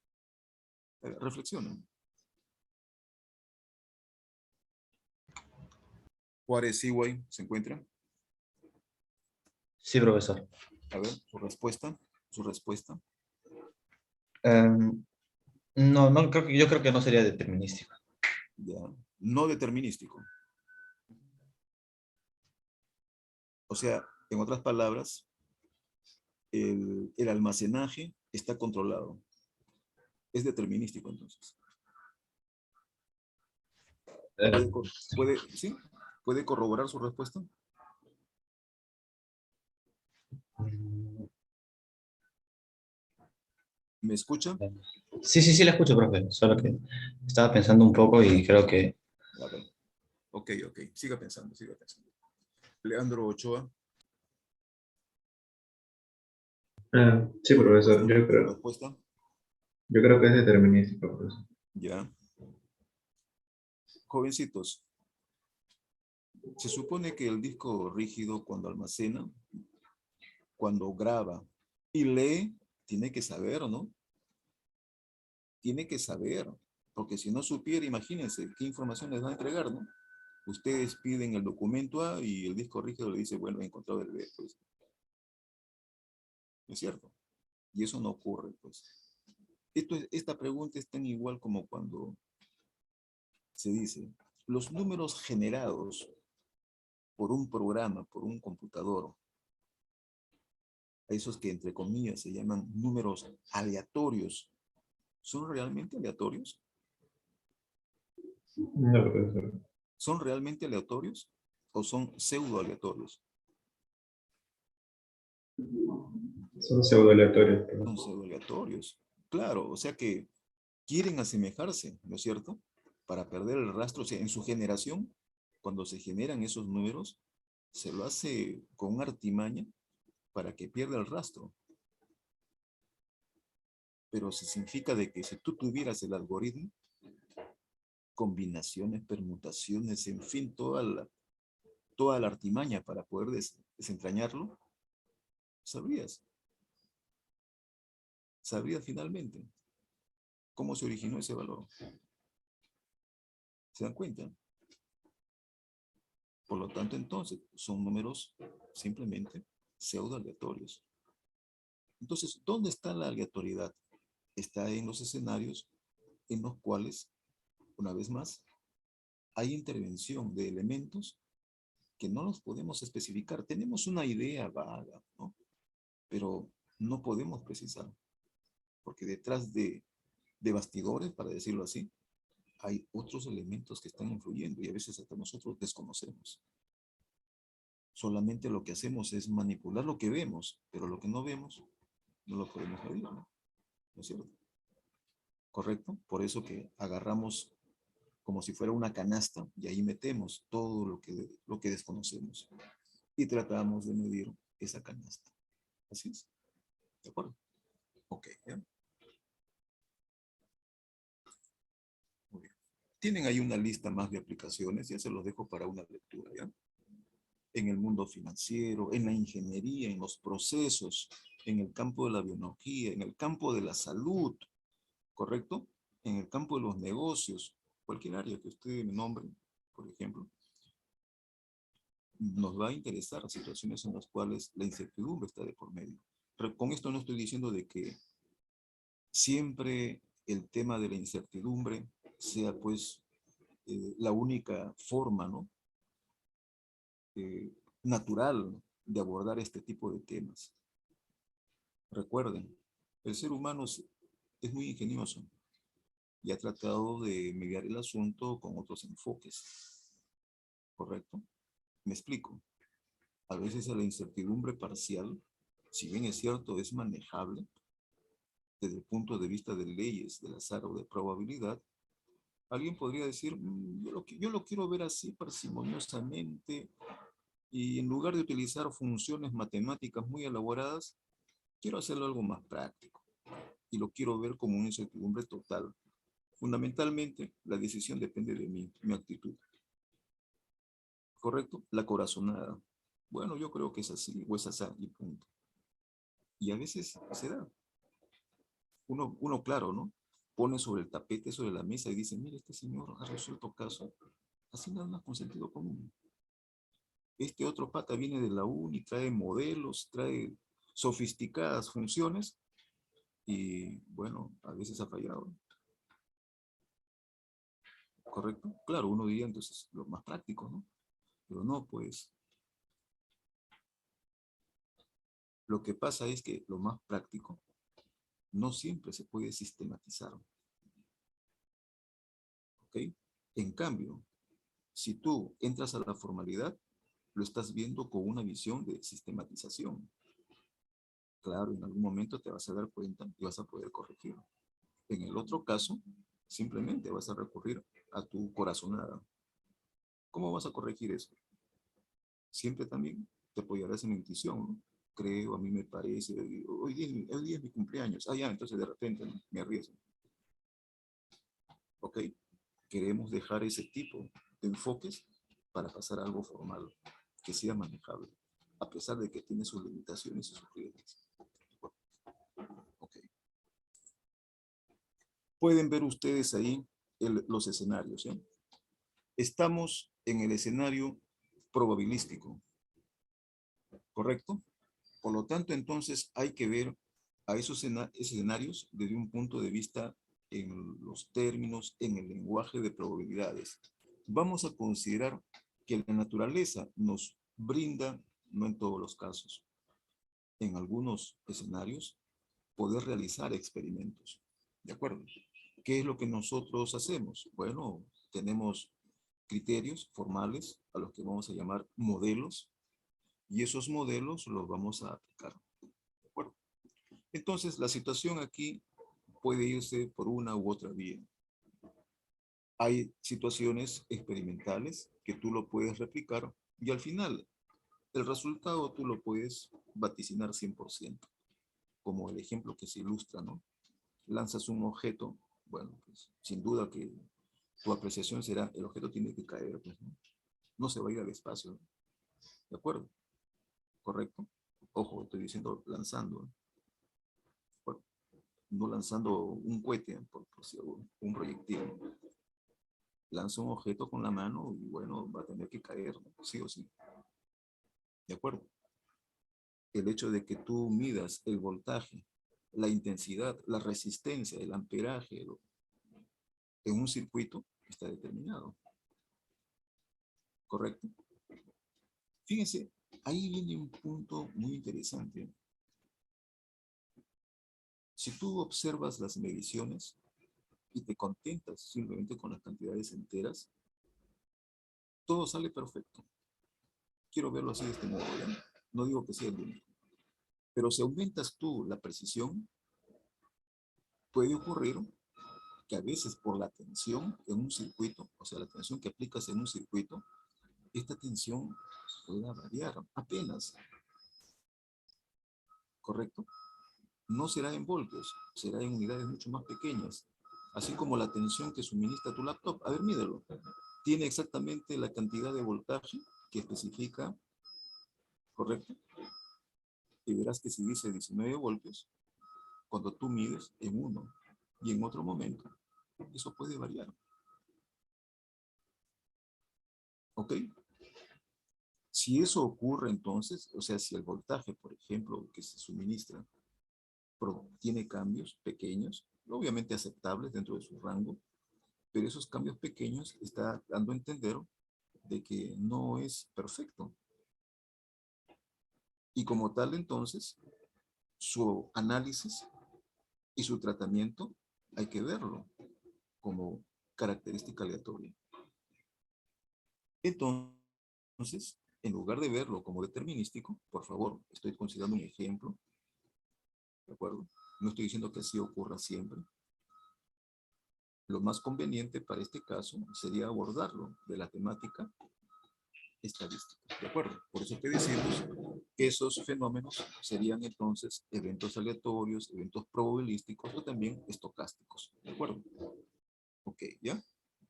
Reflexionen. Juárez Seaway, ¿se encuentra? Sí, profesor. A ver, su respuesta, su respuesta. No, no creo yo creo que no sería determinístico. Ya. No determinístico. O sea, en otras palabras, el almacenaje está controlado. Es determinístico, entonces. Eh, ¿Sí? ¿Puede corroborar su respuesta? ¿Me escucha? sí, sí, sí, la escucho, profe. Solo que estaba pensando un poco y creo que A ver. Ok, ok. Siga pensando, siga pensando. Leandro Ochoa, Sí, profesor, su respuesta. yo creo que es determinístico, profesor. Ya. Jovencitos, se supone que el disco rígido cuando almacena, cuando graba y lee, tiene que saber, ¿no? Tiene que saber, porque si no supiera, imagínense qué información les va a entregar, ¿no? Ustedes piden el documento A y el disco rígido le dice, bueno, he encontrado el B, pues. ¿No es cierto? Y eso no ocurre, pues. Esta pregunta es tan igual como cuando se dice, los números generados por un programa, por un computador, esos que entre comillas se llaman números aleatorios, ¿son realmente aleatorios? No, profesor. ¿Son realmente aleatorios o son pseudo aleatorios? Son pseudo aleatorios, Son pseudo aleatorios. Claro, o sea que quieren asemejarse, ¿no es cierto? Para perder el rastro. O sea, en su generación, cuando se generan esos números, se lo hace con artimaña para que pierda el rastro. Pero se significa de que si tú tuvieras el algoritmo, combinaciones, permutaciones, en fin, toda la artimaña para poder desentrañarlo, sabrías. Sabrías finalmente cómo se originó ese valor. ¿Se dan cuenta? Por lo tanto, entonces, son números simplemente pseudo aleatorios. Entonces, ¿dónde está la aleatoriedad? Está en los escenarios en los cuales, una vez más, hay intervención de elementos que no los podemos especificar. Tenemos una idea vaga, ¿no? Pero no podemos precisar, porque detrás de bastidores, para decirlo así, hay otros elementos que están influyendo y a veces hasta nosotros desconocemos. Solamente lo que hacemos es manipular lo que vemos, pero lo que no vemos no lo podemos medir, ¿no? ¿No es cierto? ¿Correcto? Por eso que agarramos como si fuera una canasta y ahí metemos todo lo que desconocemos y tratamos de medir esa canasta. Así es. ¿De acuerdo? Ok, ¿ya? Muy bien. Tienen ahí una lista más de aplicaciones, ya se los dejo para una lectura, ¿ya? En el mundo financiero, en la ingeniería, en los procesos, en el campo de la biología, en el campo de la salud, ¿correcto? En el campo de los negocios, cualquier área que usted me nombre, por ejemplo, nos va a interesar situaciones en las cuales la incertidumbre está de por medio. Pero con esto no estoy diciendo de que siempre el tema de la incertidumbre sea pues la única forma, ¿no? Natural de abordar este tipo de temas. Recuerden, el ser humano es muy ingenioso y ha tratado de mediar el asunto con otros enfoques, ¿correcto? Me explico. A veces la incertidumbre parcial, si bien es cierto, es manejable desde el punto de vista de leyes del azar o de probabilidad, alguien podría decir, yo lo quiero ver así parsimoniosamente y en lugar de utilizar funciones matemáticas muy elaboradas, quiero hacerlo algo más práctico y lo quiero ver como una incertidumbre total. Fundamentalmente, la decisión depende de mí, mi actitud. ¿Correcto? La corazonada. Bueno, yo creo que es así, o es así, y punto. Y a veces se da. Uno claro, ¿no? Pone sobre el tapete, sobre la mesa y dice, mire, este señor ha resuelto caso. Así nada más con sentido común. Este otro pata viene de la uni, trae modelos, trae sofisticadas funciones y, bueno, a veces ha fallado. ¿Correcto? Claro, uno diría entonces lo más práctico, ¿no? Pero no, pues lo que pasa es que lo más práctico no siempre se puede sistematizar, ¿ok? En cambio, si tú entras a la formalidad, lo estás viendo con una visión de sistematización. Claro, en algún momento te vas a dar cuenta y vas a poder corregir. En el otro caso, simplemente vas a recurrir a tu corazonada. ¿Cómo vas a corregir eso? Siempre también te apoyarás en la intuición, ¿no? Creo, a mí me parece, hoy día es mi cumpleaños. Ah, ya, entonces de repente, ¿no?, me arriesgo. ¿Ok? Queremos dejar ese tipo de enfoques para pasar a algo formal, que sea manejable, a pesar de que tiene sus limitaciones y sus riesgos. Ok. Pueden ver ustedes ahí los escenarios, ¿eh? Estamos en el escenario probabilístico, ¿correcto? Por lo tanto, entonces hay que ver a esos escenarios desde un punto de vista en los términos, en el lenguaje de probabilidades. Vamos a considerar que la naturaleza nos brinda, no en todos los casos, en algunos escenarios, poder realizar experimentos. ¿De acuerdo? ¿Qué es lo que nosotros hacemos? Bueno, tenemos criterios formales a los que vamos a llamar modelos y esos modelos los vamos a aplicar. ¿De acuerdo? Entonces, la situación aquí puede irse por una u otra vía. Hay situaciones experimentales que tú lo puedes replicar y al final el resultado tú lo puedes vaticinar 100%, como el ejemplo que se ilustra, ¿no? Lanzas un objeto, bueno, pues sin duda que tu apreciación será, el objeto tiene que caer, pues, ¿no? No se va a ir al espacio, ¿no? ¿De acuerdo? ¿Correcto? Ojo, estoy diciendo lanzando, ¿no? Bueno, no lanzando un cohete, por si un proyectil. Lanza un objeto con la mano y bueno, va a tener que caer, ¿no? Sí o sí. ¿De acuerdo? El hecho de que tú midas el voltaje, la intensidad, la resistencia, el amperaje en un circuito está determinado. ¿Correcto? Fíjense, ahí viene un punto muy interesante. Si tú observas las mediciones y te contentas simplemente con las cantidades enteras, todo sale perfecto. Quiero verlo así de este modo, ¿ya? No digo que sea el único. Pero si aumentas tú la precisión, puede ocurrir que a veces por la tensión en un circuito, o sea, la tensión que aplicas en un circuito, esta tensión pueda variar apenas, ¿correcto? No será en voltios, será en unidades mucho más pequeñas, así como la tensión que suministra tu laptop. A ver, mídelo. Tiene exactamente la cantidad de voltaje que especifica, ¿correcto? Y verás que si dice 19 voltios, cuando tú mides en uno y en otro momento, eso puede variar. ¿Ok? Si eso ocurre entonces, o sea, si el voltaje, por ejemplo, que se suministra, tiene cambios pequeños, obviamente aceptables dentro de su rango, pero esos cambios pequeños está dando a entender de que no es perfecto. Y como tal, entonces, su análisis y su tratamiento hay que verlo como característica aleatoria. Entonces, en lugar de verlo como determinístico, por favor, estoy considerando un ejemplo, ¿de acuerdo? No estoy diciendo que así ocurra siempre. Lo más conveniente para este caso sería abordarlo de la temática estadística, ¿de acuerdo? Por eso que decimos que esos fenómenos serían entonces eventos aleatorios, eventos probabilísticos o también estocásticos, ¿de acuerdo? Ok, ¿ya?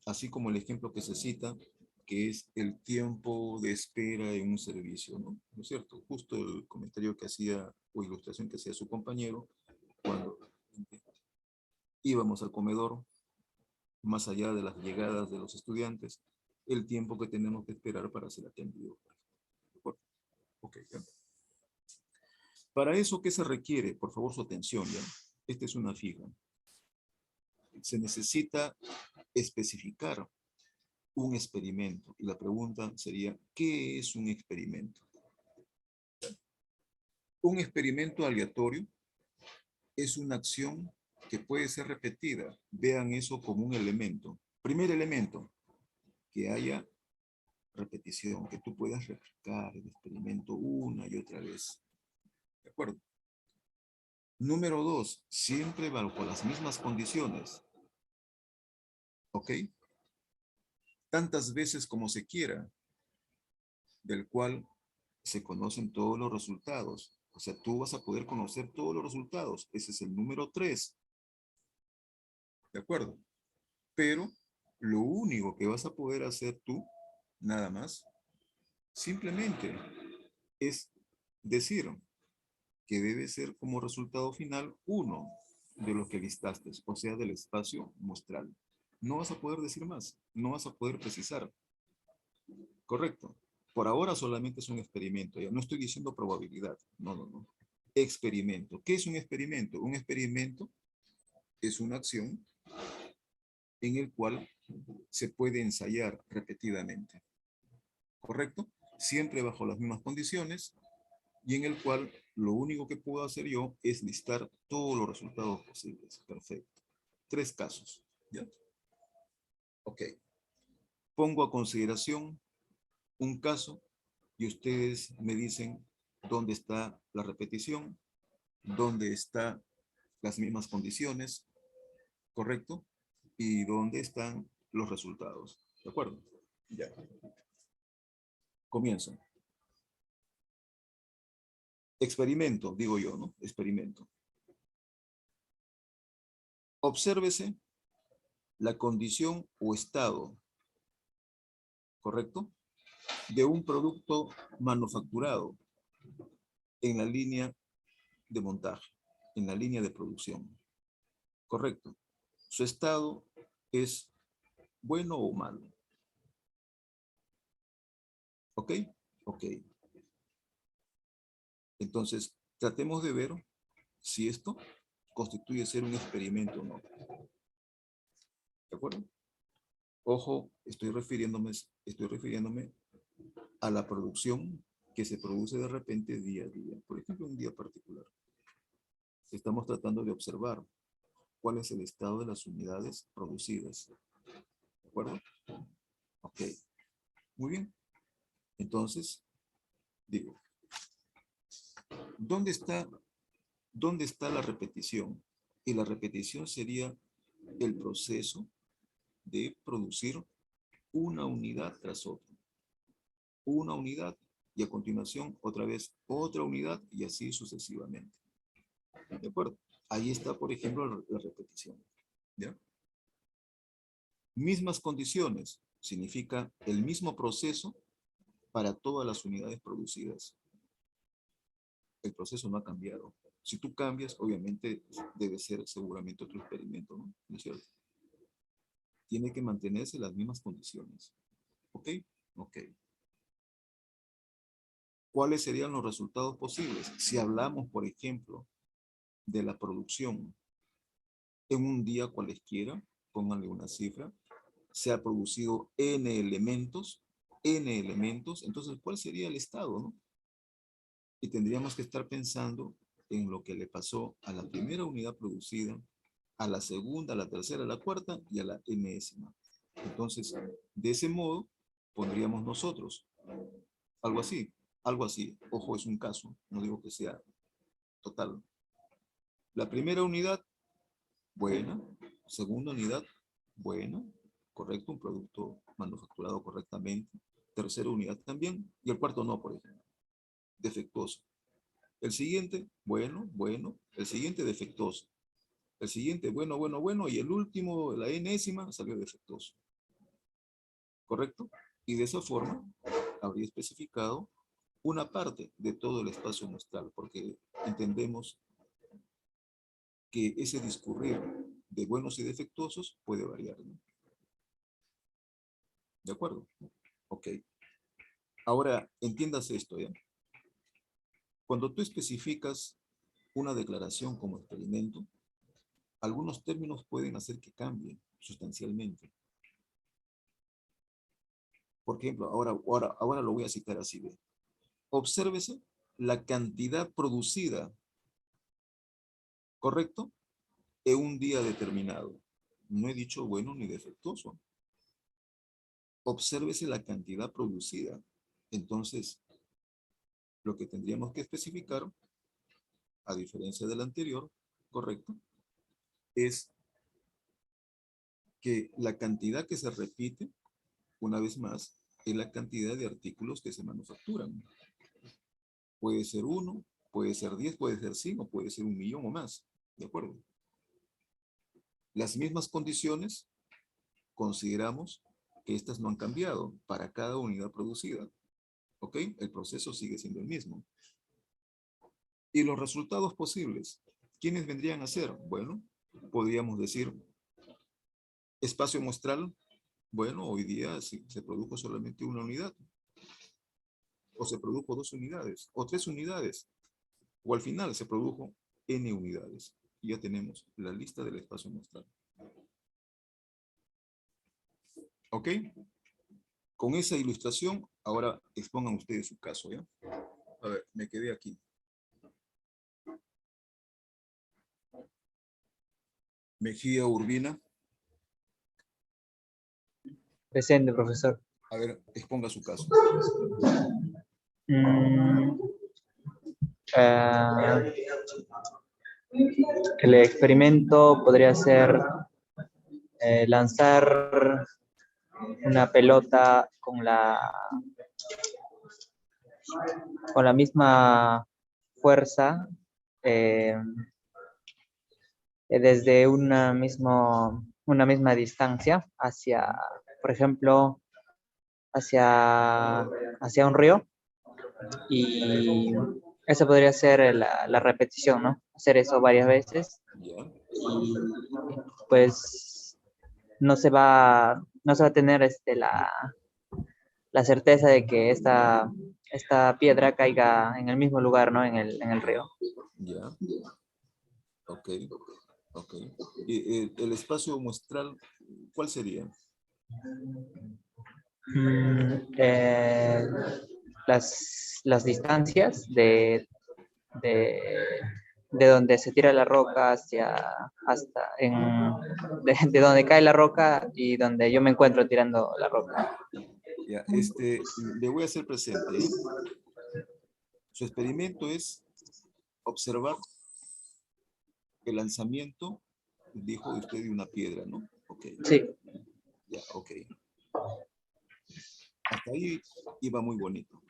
Así como el ejemplo que se cita, que es el tiempo de espera en un servicio, ¿no? ¿No es cierto? Justo el comentario que hacía o ilustración que hacía su compañero cuando íbamos al comedor, más allá de las llegadas de los estudiantes, el tiempo que tenemos que esperar para ser atendido. ¿De acuerdo? Ok, ¿ya? Para eso, ¿qué se requiere? Por favor, su atención, ¿ya? Esta es una fija. Se necesita especificar un experimento. Y la pregunta sería, ¿qué es un experimento? Un experimento aleatorio es una acción que puede ser repetida. Vean eso como un elemento. Primer elemento, que haya repetición, que tú puedas replicar el experimento una y otra vez. ¿De acuerdo? Número 2, siempre bajo las mismas condiciones. ¿Ok? Tantas veces como se quiera, del cual se conocen todos los resultados. O sea, tú vas a poder conocer todos los resultados. Ese es el número 3. ¿De acuerdo? Pero lo único que vas a poder hacer tú, nada más, simplemente es decir que debe ser como resultado final uno de los que listaste, o sea, del espacio muestral. No vas a poder decir más, no vas a poder precisar. Correcto. Por ahora solamente es un experimento, ya no estoy diciendo probabilidad, no, no, no. Experimento. ¿Qué es un experimento? Un experimento es una acción en el cual se puede ensayar repetidamente. ¿Correcto? Siempre bajo las mismas condiciones y en el cual lo único que puedo hacer yo es listar todos los resultados posibles. Perfecto. 3 casos. ¿Ya? Ok. Pongo a consideración un caso y ustedes me dicen dónde está la repetición, dónde están las mismas condiciones, ¿correcto? Y dónde están los resultados. ¿De acuerdo? Ya. Comienzo. Experimento, digo yo, ¿no? Experimento. Obsérvese la condición o estado, ¿correcto? De un producto manufacturado en la línea de montaje, en la línea de producción, ¿correcto? Su estado es bueno o malo. ¿Ok? Ok. Entonces, tratemos de ver si esto constituye ser un experimento o no. ¿De acuerdo? Ojo, estoy refiriéndome a la producción que se produce de repente día a día. Por ejemplo, un día particular. Estamos tratando de observar cuál es el estado de las unidades producidas. ¿De acuerdo? Ok. Muy bien. Entonces, Digo, ¿dónde está la repetición? Y la repetición sería el proceso de producir una unidad tras otra. Una unidad y a continuación otra vez otra unidad y así sucesivamente. ¿De acuerdo? Ahí está, por ejemplo, la repetición. ¿Ya? Mismas condiciones significa el mismo proceso para todas las unidades producidas. El proceso no ha cambiado. Si tú cambias, obviamente debe ser seguramente otro experimento, ¿no? ¿No es cierto? Tiene que mantenerse las mismas condiciones. ¿Ok? Ok. ¿Cuáles serían los resultados posibles? Si hablamos, por ejemplo, de la producción en un día cualesquiera, pónganle una cifra, se ha producido n elementos, entonces, ¿cuál sería el estado, no? Y tendríamos que estar pensando en lo que le pasó a la primera unidad producida, a la segunda, a la tercera, a la cuarta y a la enésima. Entonces, de ese modo, pondríamos nosotros algo así, algo así. Ojo, es un caso, no digo que sea total. La primera unidad, buena. Segunda unidad, buena. Correcto, un producto manufacturado correctamente. Tercera unidad también. Y el cuarto no, por ejemplo. Defectuoso. El siguiente, bueno, bueno. El siguiente, defectuoso. El siguiente, bueno, bueno, bueno. Y el último, la enésima, salió defectuoso. ¿Correcto? Y de esa forma, habría especificado una parte de todo el espacio muestral, porque entendemos que ese discurrir de buenos y defectuosos puede variar, ¿no? ¿De acuerdo? Ok. Ahora, entiendas esto, ¿ya? Cuando tú especificas una declaración como experimento, algunos términos pueden hacer que cambie sustancialmente. Por ejemplo, ahora lo voy a citar así, ¿ve? Obsérvese la cantidad producida, ¿correcto? En un día determinado. No he dicho bueno ni defectuoso. Obsérvese la cantidad producida. Entonces, lo que tendríamos que especificar, a diferencia del anterior, ¿correcto? Es que la cantidad que se repite, una vez más, es la cantidad de artículos que se manufacturan. Puede ser 1, puede ser 10, puede ser 5, puede ser 1.000.000 o más. ¿De acuerdo? Las mismas condiciones, consideramos que estas no han cambiado para cada unidad producida. ¿Ok? El proceso sigue siendo el mismo. Y los resultados posibles, ¿quiénes vendrían a ser? Bueno, podríamos decir, espacio muestral, bueno, hoy día se produjo solamente una unidad, o se produjo 2 unidades, o 3 unidades, o al final se produjo n unidades. Y ya tenemos la lista del espacio muestral. ¿Ok? Con esa ilustración, ahora expongan ustedes su caso, ¿ya? A ver, me quedé aquí. Mejía Urbina. Presente, profesor. A ver, exponga su caso. El experimento podría ser lanzar una pelota con la misma fuerza desde una misma distancia hacia, por ejemplo, hacia un río, y esa podría ser la repetición, ¿no? Hacer eso varias veces ¿Ya? y pues no se va a tener la certeza de que esta piedra caiga en el mismo lugar, ¿no? En el río. ¿Ya? Ok. Ok. ¿Y el espacio muestral, cuál sería? Las distancias de donde se tira la roca de donde cae la roca y donde yo me encuentro tirando la roca. Ya, le voy a hacer presente, ¿eh? Su experimento es observar el lanzamiento, dijo usted, de una piedra, ¿no? Ok, Sí, ya, ok. Hasta ahí iba muy bonito,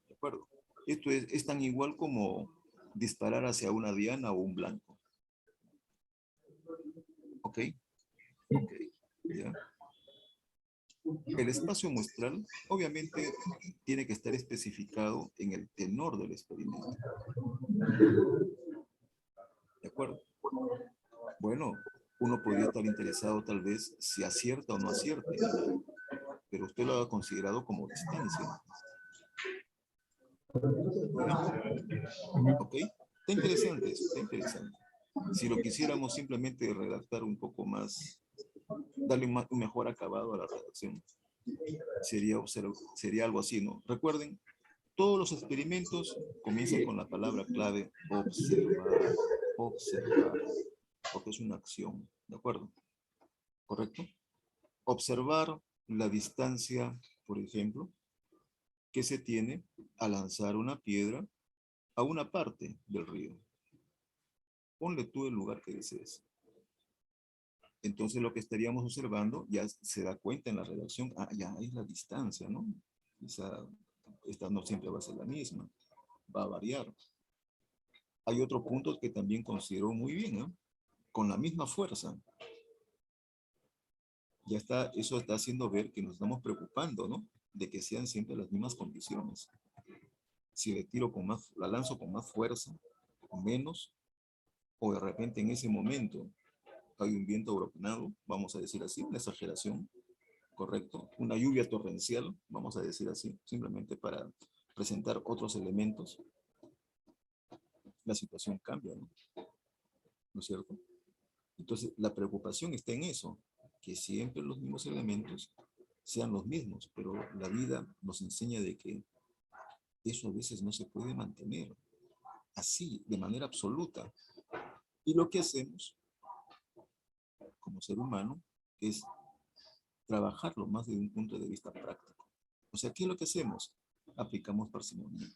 ¿de acuerdo? Esto es tan igual como disparar hacia una diana o un blanco. ¿Ok? Ok, ya. El espacio muestral, obviamente, tiene que estar especificado en el tenor del experimento. ¿De acuerdo? Bueno, uno podría estar interesado tal vez si acierta o no acierte, pero usted lo ha considerado como distancia. ¿Ya? ¿Ok? Está interesante eso, está interesante. Si lo quisiéramos simplemente redactar un poco más, darle un mejor acabado a la redacción, sería algo así, ¿no? Recuerden, todos los experimentos comienzan con la palabra clave observar, observar, porque es una acción, ¿de acuerdo? ¿Correcto? Observar la distancia, por ejemplo, que se tiene al lanzar una piedra a una parte del río. Ponle tú el lugar que desees. Entonces lo que estaríamos observando ya se da cuenta en la redacción, ya es la distancia, ¿no? Esta no siempre va a ser la misma, va a variar. Hay otro punto que también considero muy bien, ¿no? Con la misma fuerza. Ya está, eso está haciendo ver que nos estamos preocupando, ¿no? De que sean siempre las mismas condiciones. Si le tiro con más, la lanzo con más fuerza, con menos, o de repente en ese momento hay un viento huracanado, vamos a decir así, una exageración, correcto, una lluvia torrencial, vamos a decir así, simplemente para presentar otros elementos, la situación cambia, ¿no? ¿No es cierto? Entonces, la preocupación está en eso, que siempre los mismos elementos sean los mismos, pero la vida nos enseña de que eso a veces no se puede mantener así, de manera absoluta. Y lo que hacemos como ser humano es trabajarlo más desde un punto de vista práctico. O sea, ¿qué es lo que hacemos? Aplicamos parsimonia.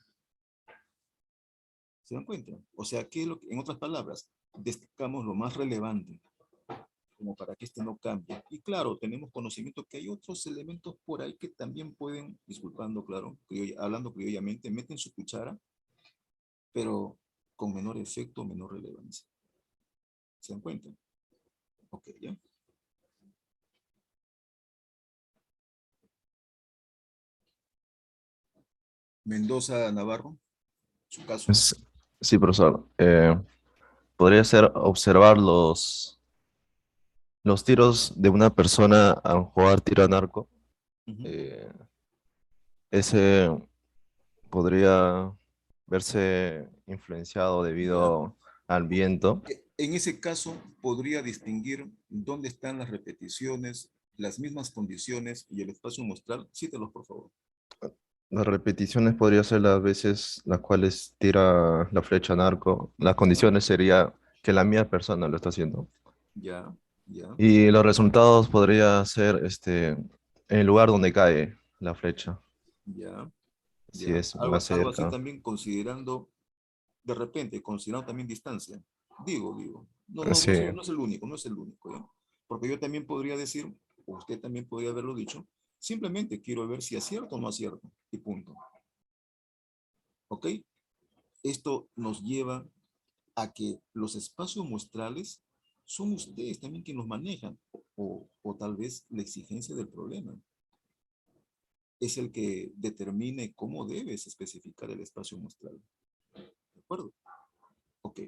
¿Se dan cuenta? O sea, ¿qué es lo que, en otras palabras, destacamos lo más relevante, como para que este no cambie? Y claro, tenemos conocimiento que hay otros elementos por ahí que también pueden, disculpando, claro, hablando criollamente, meten su cuchara, pero con menor efecto, menor relevancia. ¿Se dan cuenta? Ok, ¿ya? Mendoza Navarro, su caso. Sí, profesor. Podría ser observar los tiros de una persona al jugar tiro a narco. Ujú. Eh, ese podría verse influenciado Ya. debido al viento. En ese caso, podría distinguir dónde están las repeticiones, las mismas condiciones y el espacio muestral. Cítelos, por favor. Las repeticiones podría ser las veces las cuales tira la flecha narco. Las condiciones sería que la misma persona lo está haciendo. Ya, ya, Y los resultados podría ser en el lugar donde cae la flecha. ya, Si ya. es más Algo así cerca. también considerando, de repente, considerando también distancia. Digo. Sí, No es el único, no es el único, ¿ya? Porque yo también podría decir, o usted también podría haberlo dicho, simplemente quiero ver si acierto o no acierto, y punto. ¿Ok? Esto nos lleva a que los espacios muestrales son ustedes también quienes los manejan, o tal vez la exigencia del problema es el que determine cómo debes especificar el espacio muestral. ¿De acuerdo? Ok.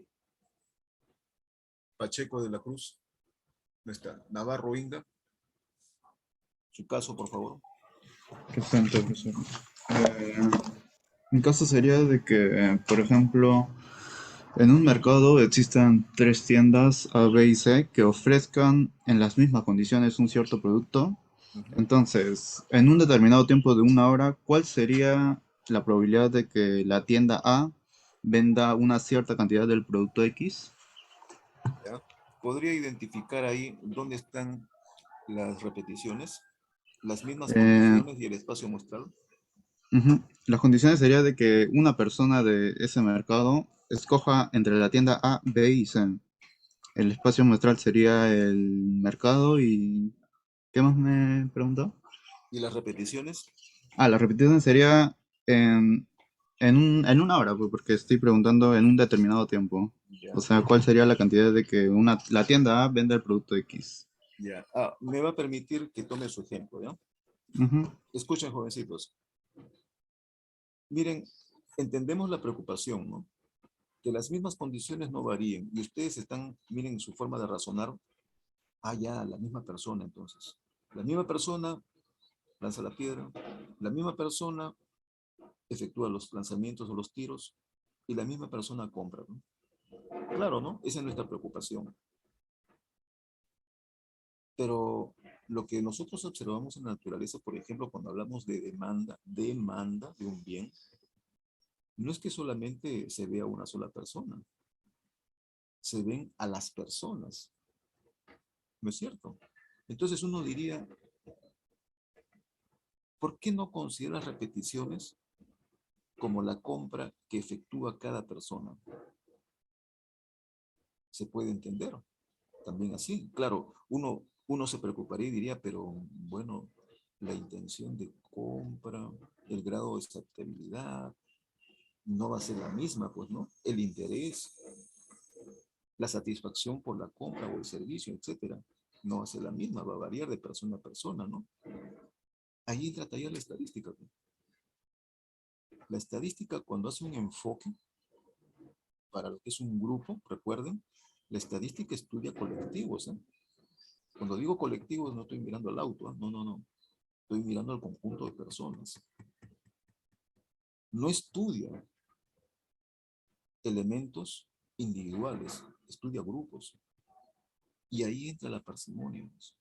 Pacheco de la Cruz, ¿no está? Navarro Inga, su caso, por favor. Presente, profesor. Mi caso sería de que, por ejemplo, en un mercado existan tres tiendas A, B y C que ofrezcan en las mismas condiciones un cierto producto. Ujú. Entonces, en un determinado tiempo de una hora, ¿cuál sería la probabilidad de que la tienda A venda una cierta cantidad del producto X? ¿Ya? ¿Podría identificar ahí dónde están las repeticiones, las mismas Eh, condiciones y el espacio muestral? Ujú. Las condiciones sería de que una persona de ese mercado escoja entre la tienda A, B y C. El espacio muestral sería el mercado y... ¿Qué más me preguntó? ¿Y las repeticiones? Ah, la repetición sería en, en una hora, pues, porque estoy preguntando en un determinado tiempo. O Ya, sea, ¿cuál sería la cantidad de que la tienda A venda el producto X? ya. Ah, me va a permitir que tome su ejemplo, ¿ya? Ujú, Escuchen, jovencitos. Miren, entendemos la preocupación, ¿no? Que las mismas condiciones no varíen. Y ustedes están, miren su forma de razonar. Ah, ya, la misma persona, entonces. La misma persona lanza la piedra. La misma persona efectúa los lanzamientos o los tiros. Y la misma persona compra, ¿no? Claro, ¿no? Esa es nuestra preocupación. Pero lo que nosotros observamos en la naturaleza, por ejemplo, cuando hablamos de demanda de un bien, no es que solamente se vea una sola persona, se ven a las personas, ¿no es cierto? Entonces uno diría, ¿por qué no considera repeticiones como la compra que efectúa cada persona? Se puede entender también así. Claro, uno se preocuparía y diría, pero bueno, la intención de compra, el grado de aceptabilidad, no va a ser la misma, pues, ¿no? El interés, la satisfacción por la compra o el servicio, etcétera, no va a ser la misma, va a variar de persona a persona, ¿no? Ahí entra a tallar la estadística, pues. La estadística, cuando hace un enfoque para lo que es un grupo, recuerden, la estadística estudia colectivos, ¿eh? Cuando digo colectivos, no estoy mirando al auto, ¿eh? No, no, no. Estoy mirando al conjunto de personas. No estudia elementos individuales, estudia grupos. Y ahí entra la parsimonia, pues.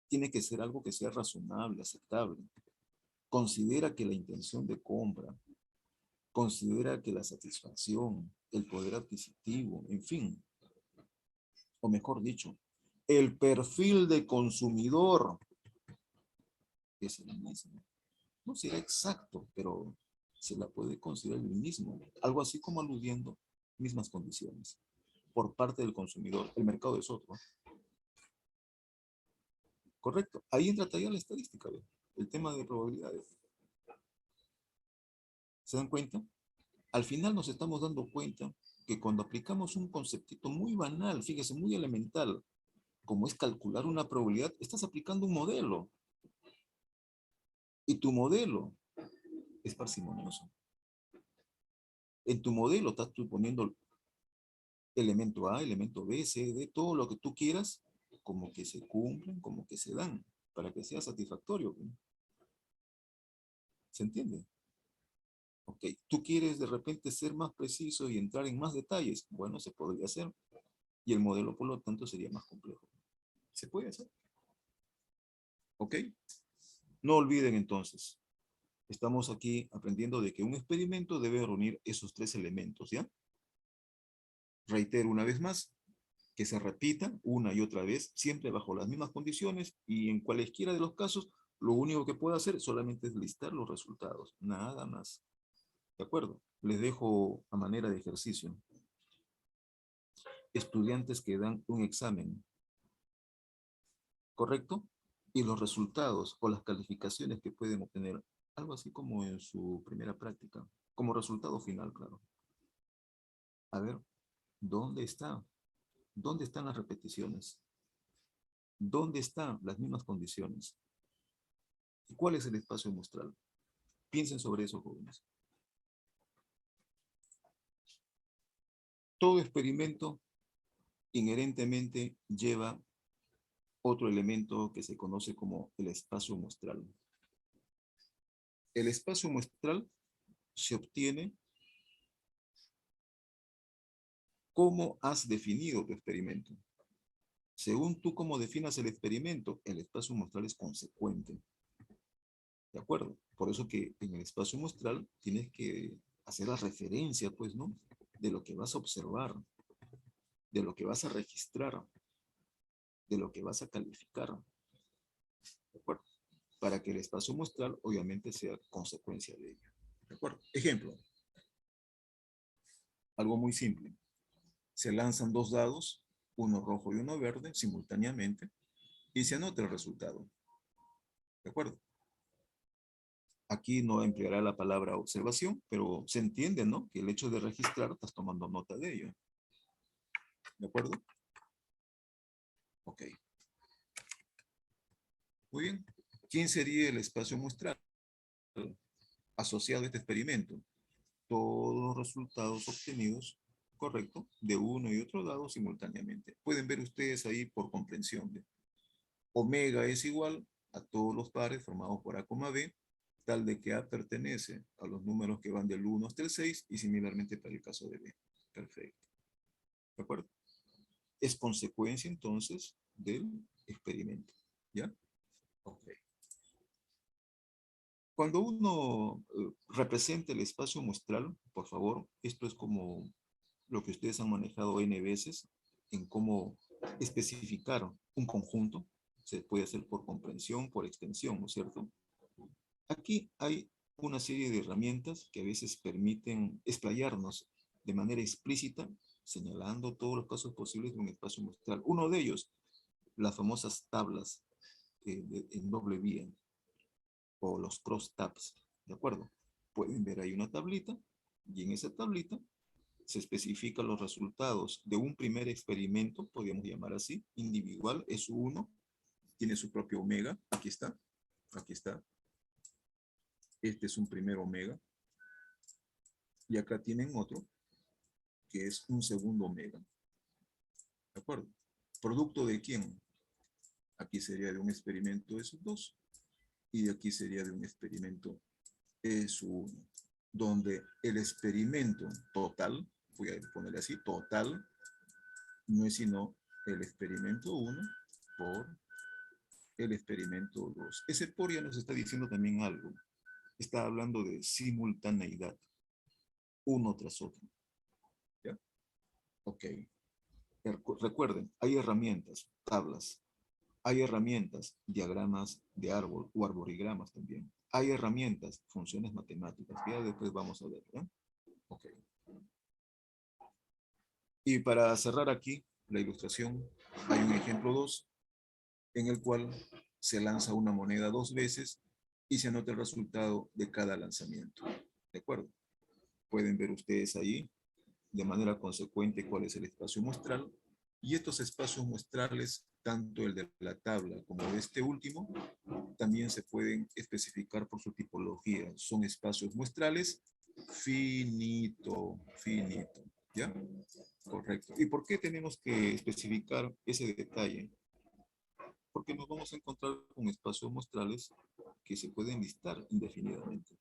Tiene que ser algo que sea razonable, aceptable. Considera que la intención de compra, considera que la satisfacción, el poder adquisitivo, en fin, o mejor dicho, el perfil de consumidor es el mismo. No será exacto, pero se la puede considerar el mismo. Algo así como aludiendo mismas condiciones por parte del consumidor. El mercado es otro. Correcto. Ahí entra todavía la estadística, ¿ve? El tema de probabilidades. ¿Se dan cuenta? Al final nos estamos dando cuenta que cuando aplicamos un conceptito muy banal, fíjese, muy elemental, como es calcular una probabilidad, estás aplicando un modelo. Y tu modelo es parsimonioso. En tu modelo estás tú poniendo elemento A, elemento B, C, D, todo lo que tú quieras, como que se cumplen, como que se dan, para que sea satisfactorio. ¿Se entiende? Ok, tú quieres de repente ser más preciso y entrar en más detalles. Bueno, se podría hacer. Y el modelo, por lo tanto, sería más complejo. Se puede hacer. ¿Ok? No olviden entonces, estamos aquí aprendiendo de que un experimento debe reunir esos tres elementos, ¿ya? Reitero una vez más, que se repita una y otra vez, siempre bajo las mismas condiciones y en cualesquiera de los casos, lo único que puedo hacer solamente es listar los resultados, nada más. ¿De acuerdo? Les dejo a manera de ejercicio. Estudiantes que dan un examen, ¿correcto? Y los resultados o las calificaciones que pueden obtener, algo así como en su primera práctica, como resultado final, claro. A ver, ¿dónde está? ¿Dónde están las repeticiones? ¿Dónde están las mismas condiciones? ¿Y cuál es el espacio muestral? Piensen sobre eso, jóvenes. Todo experimento inherentemente lleva otro elemento que se conoce como el espacio muestral. El espacio muestral se obtiene cómo has definido tu experimento. Según tú cómo definas el experimento, el espacio muestral es consecuente. ¿De acuerdo? Por eso que en el espacio muestral tienes que hacer la referencia, pues, ¿no? De lo que vas a observar, de lo que vas a registrar, de lo que vas a calificar. ¿De acuerdo? para que el espacio muestral obviamente sea consecuencia de ello. ¿De acuerdo? Ejemplo. Algo muy simple. Se lanzan dos dados, uno rojo y uno verde, simultáneamente, y se anota el resultado. ¿De acuerdo? Aquí no empleará la palabra observación, pero se entiende, ¿no? Que el hecho de registrar, estás tomando nota de ello. ¿De acuerdo? Ok. Muy bien. ¿Quién sería el espacio muestral asociado a este experimento? Todos los resultados obtenidos, correcto, de uno y otro dado simultáneamente. Pueden ver ustedes ahí por comprensión. Omega es igual a todos los pares formados por A, B, tal de que A pertenece a los números que van del 1 hasta el 6 y similarmente para el caso de B. Perfecto. ¿De acuerdo? Es consecuencia entonces del experimento. ¿Ya? Ok. Cuando uno representa el espacio muestral, por favor, esto es como lo que ustedes han manejado N veces en cómo especificar un conjunto. Se puede hacer por comprensión, por extensión, ¿no es cierto? Aquí hay una serie de herramientas que a veces permiten explayarnos de manera explícita, señalando todos los casos posibles de un espacio muestral. Uno de ellos, las famosas tablas en doble vía, o los crosstabs, ¿de acuerdo? Pueden ver ahí una tablita, y en esa tablita se especifican los resultados de un primer experimento, podríamos llamar así, individual, es uno, tiene su propio omega, aquí está, aquí está. Este es un primer omega. Y acá tienen otro, que es un segundo omega. ¿De acuerdo? ¿Producto de quién? Aquí sería de un experimento S2 y de aquí sería de un experimento S1, donde el experimento total, voy a ponerle así, total, no es sino el experimento 1 por el experimento 2. Ese por ya nos está diciendo también algo. Está hablando de simultaneidad, uno tras otro. ¿Ya? Ok. Recuerden, hay herramientas, tablas, hay herramientas, diagramas de árbol o arborigramas también. Hay herramientas, funciones matemáticas, que ya después vamos a ver, ¿verdad? Ok. Y para cerrar aquí la ilustración, hay un ejemplo 2, en el cual se lanza una moneda 2 veces y se anota el resultado de cada lanzamiento. ¿De acuerdo? Pueden ver ustedes ahí de manera consecuente cuál es el espacio muestral. Y estos espacios muestrales, tanto el de la tabla como de este último, también se pueden especificar por su tipología. Son espacios muestrales finito. ¿Ya? Correcto. ¿Y por qué tenemos que especificar ese detalle? Porque nos vamos a encontrar con espacios muestrales que se pueden listar indefinidamente.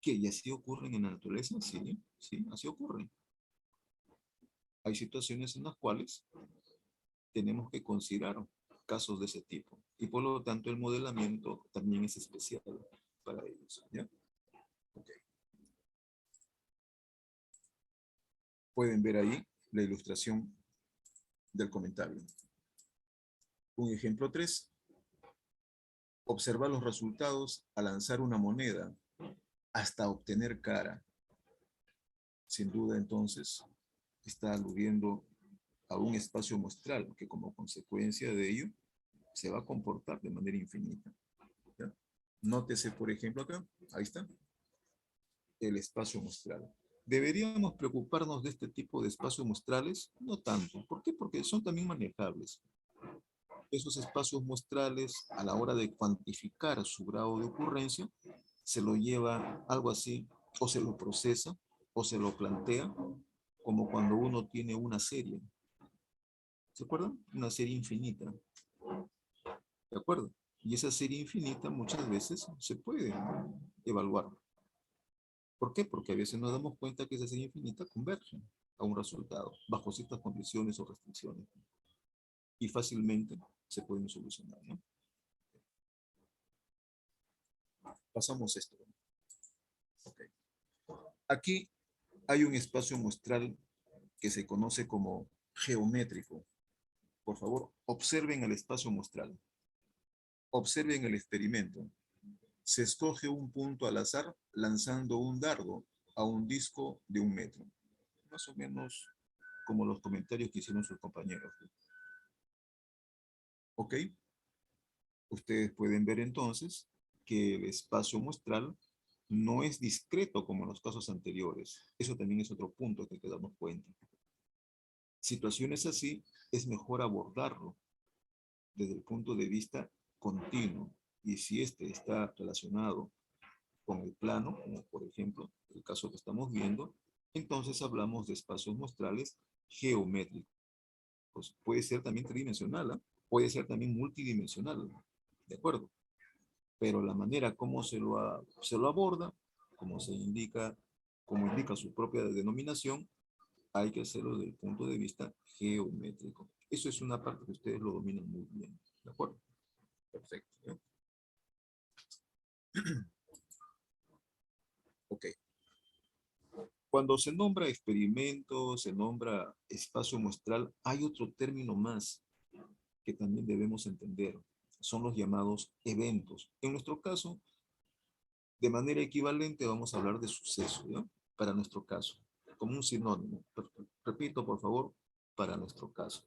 ¿Qué? ¿Y así ocurren en la naturaleza? Sí, sí, así ocurre. Hay situaciones en las cuales tenemos que considerar casos de ese tipo. Y por lo tanto el modelamiento también es especial para ellos. ¿Ya? Ok. Pueden ver ahí la ilustración del comentario. Un ejemplo 3. Observa los resultados al lanzar una moneda hasta obtener cara. Sin duda, entonces, está aludiendo a un espacio muestral que como consecuencia de ello se va a comportar de manera infinita. ¿Ya? Nótese, por ejemplo, acá, ahí está, el espacio muestral. ¿Deberíamos preocuparnos de este tipo de espacios muestrales? No tanto. ¿Por qué? Porque son también manejables. Esos espacios muestrales, a la hora de cuantificar su grado de ocurrencia, se lo lleva algo así, o se lo procesa, o se lo plantea, como cuando uno tiene una serie. ¿Se acuerdan? Una serie infinita. ¿De acuerdo? Y esa serie infinita muchas veces se puede evaluar. ¿Por qué? Porque a veces nos damos cuenta que esa serie infinita converge a un resultado, bajo ciertas condiciones o restricciones. Y fácilmente se pueden solucionar, ¿no? Pasamos esto. Okay. Aquí hay un espacio muestral que se conoce como geométrico. Por favor, observen el espacio muestral. Observen el experimento. Se escoge un punto al azar lanzando un dardo a un disco de 1 metro. Más o menos como los comentarios que hicieron sus compañeros. ¿Ok? Ustedes pueden ver entonces que el espacio muestral no es discreto como en los casos anteriores. Eso también es otro punto que hay que darnos cuenta. Situaciones así es mejor abordarlo desde el punto de vista continuo. Y si este está relacionado con el plano, como por ejemplo el caso que estamos viendo, entonces hablamos de espacios muestrales geométricos. Puede ser también tridimensional, ¿eh? Puede ser también multidimensional, ¿de acuerdo? Pero la manera como se lo aborda, como indica su propia denominación, hay que hacerlo desde el punto de vista geométrico. Eso es una parte que ustedes lo dominan muy bien, ¿de acuerdo? Perfecto. ¿Eh? Ok. Cuando se nombra experimento, se nombra espacio muestral, hay otro término más que también debemos entender. Son los llamados eventos. En nuestro caso, de manera equivalente vamos a hablar de suceso, ¿no? Para nuestro caso, como un sinónimo. Repito, por favor, para nuestro caso.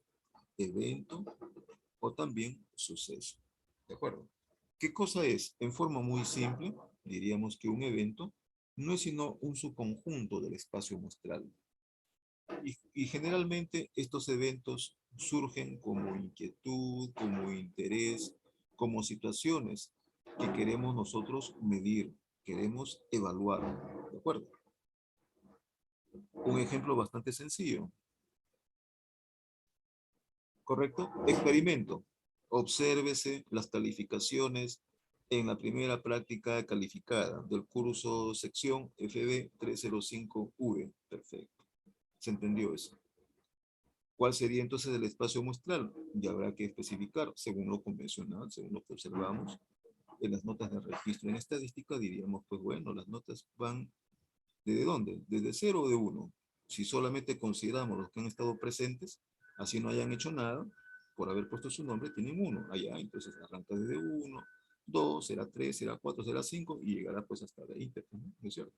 Evento o también suceso. ¿De acuerdo? ¿Qué cosa es? En forma muy simple, diríamos que un evento no es sino un subconjunto del espacio muestral. Y generalmente estos eventos surgen como inquietud, como interés, como situaciones que queremos nosotros medir, queremos evaluar. ¿De acuerdo? Un ejemplo bastante sencillo. ¿Correcto? Experimento. Obsérvese las calificaciones en la primera práctica calificada del curso sección FB 305V. Perfecto. ¿Se entendió eso? ¿Cuál sería entonces el espacio muestral? Ya habrá que especificar, según lo convencional, según lo que observamos. En las notas de registro en estadística diríamos, pues bueno, las notas van ¿desde dónde? ¿Desde 0 o de 1? Si solamente consideramos los que han estado presentes, así no hayan hecho nada, por haber puesto su nombre, tienen 1. Allá, entonces arranca desde 1, 2, será 3, será 4, será 5 y llegará pues hasta 20, ¿no es cierto?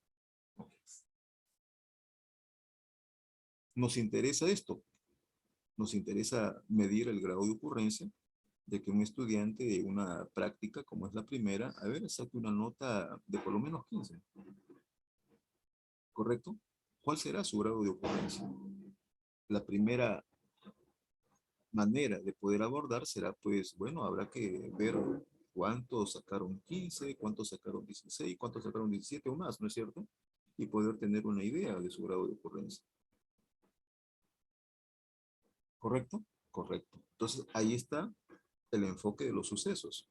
Nos interesa esto, nos interesa medir el grado de ocurrencia de que un estudiante de una práctica como es la primera, a ver, saque una nota de por lo menos 15. ¿Correcto? ¿Cuál será su grado de ocurrencia? La primera manera de poder abordar será, pues, bueno, habrá que ver cuántos sacaron 15, cuántos sacaron 16, cuántos sacaron 17 o más, ¿no es cierto? Y poder tener una idea de su grado de ocurrencia. ¿Correcto? Correcto. Entonces, ahí está el enfoque de los sucesos.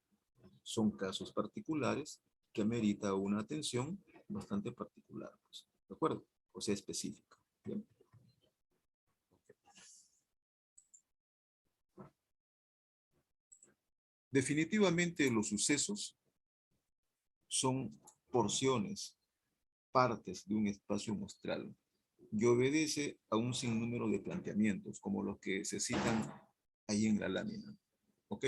Son casos particulares que amerita una atención bastante particular, pues, ¿de acuerdo? O sea, específica. ¿Bien? Definitivamente los sucesos son porciones, partes de un espacio muestral y obedece a un sinnúmero de planteamientos, como los que se citan ahí en la lámina. ¿Ok?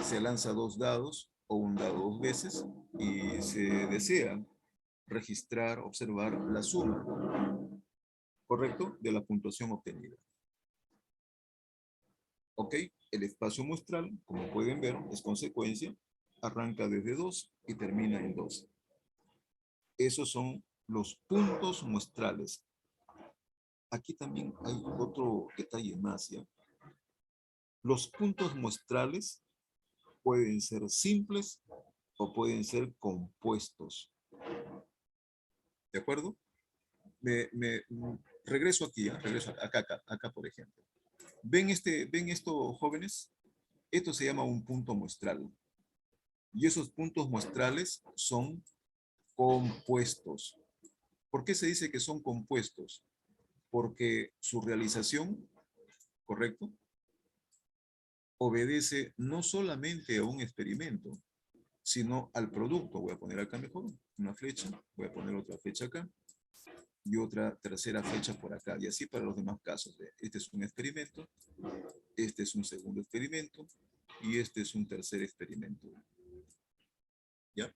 Se lanza 2 dados o un dado 2 veces y se desea registrar, observar la suma, ¿correcto?, de la puntuación obtenida. ¿Ok? El espacio muestral, como pueden ver, es consecuencia, arranca desde 2 y termina en 2. Esos son los puntos muestrales. Aquí también hay otro detalle más, ¿ya? Los puntos muestrales pueden ser simples o pueden ser compuestos. ¿De acuerdo? Regreso aquí, regreso acá, por ejemplo. ¿Ven esto, jóvenes? Esto se llama un punto muestral. Y esos puntos muestrales son compuestos. ¿Por qué se dice que son compuestos? Porque su realización, ¿correcto?, obedece no solamente a un experimento, sino al producto. Voy a poner acá mejor una flecha, voy a poner otra flecha acá y otra tercera flecha por acá, y así para los demás casos. Este es un experimento, este es un segundo experimento y este es un tercer experimento. ¿Ya?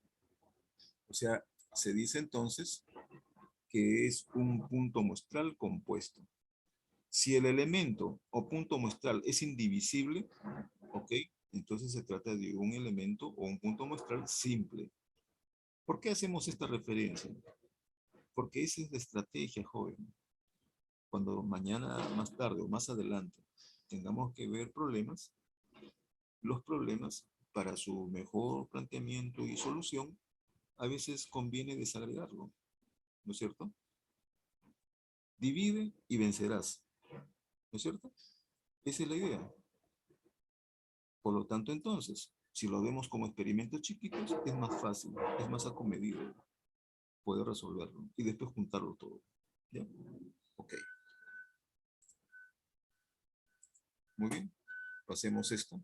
O sea, se dice entonces que es un punto muestral compuesto. Si el elemento o punto muestral es indivisible, ¿ok? Entonces se trata de un elemento o un punto muestral simple. ¿Por qué hacemos esta referencia? Porque esa es la estrategia, joven. Cuando mañana, más tarde o más adelante tengamos que ver problemas, los problemas, para su mejor planteamiento y solución, a veces conviene desagregarlo, ¿no es cierto? Divide y vencerás, ¿no es cierto? Esa es la idea. Por lo tanto, entonces, si lo vemos como experimentos chiquitos, es más fácil, es más acomedido poder resolverlo y después juntarlo todo. ¿Ya? Ok. Muy bien. Hacemos esto.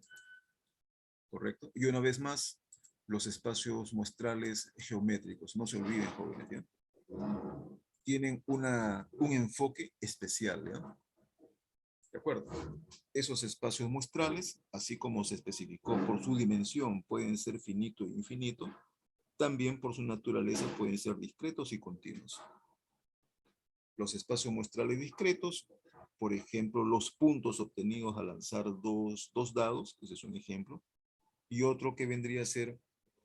¿Correcto? Y una vez más, los espacios muestrales geométricos. No se olviden, jóvenes, ¿ya? Tienen un enfoque especial, ¿ya? ¿De acuerdo? Esos espacios muestrales, así como se especificó por su dimensión, pueden ser finito e infinito, también por su naturaleza pueden ser discretos y continuos. Los espacios muestrales discretos, por ejemplo, los puntos obtenidos al lanzar dos dados, ese es un ejemplo, y otro que vendría a ser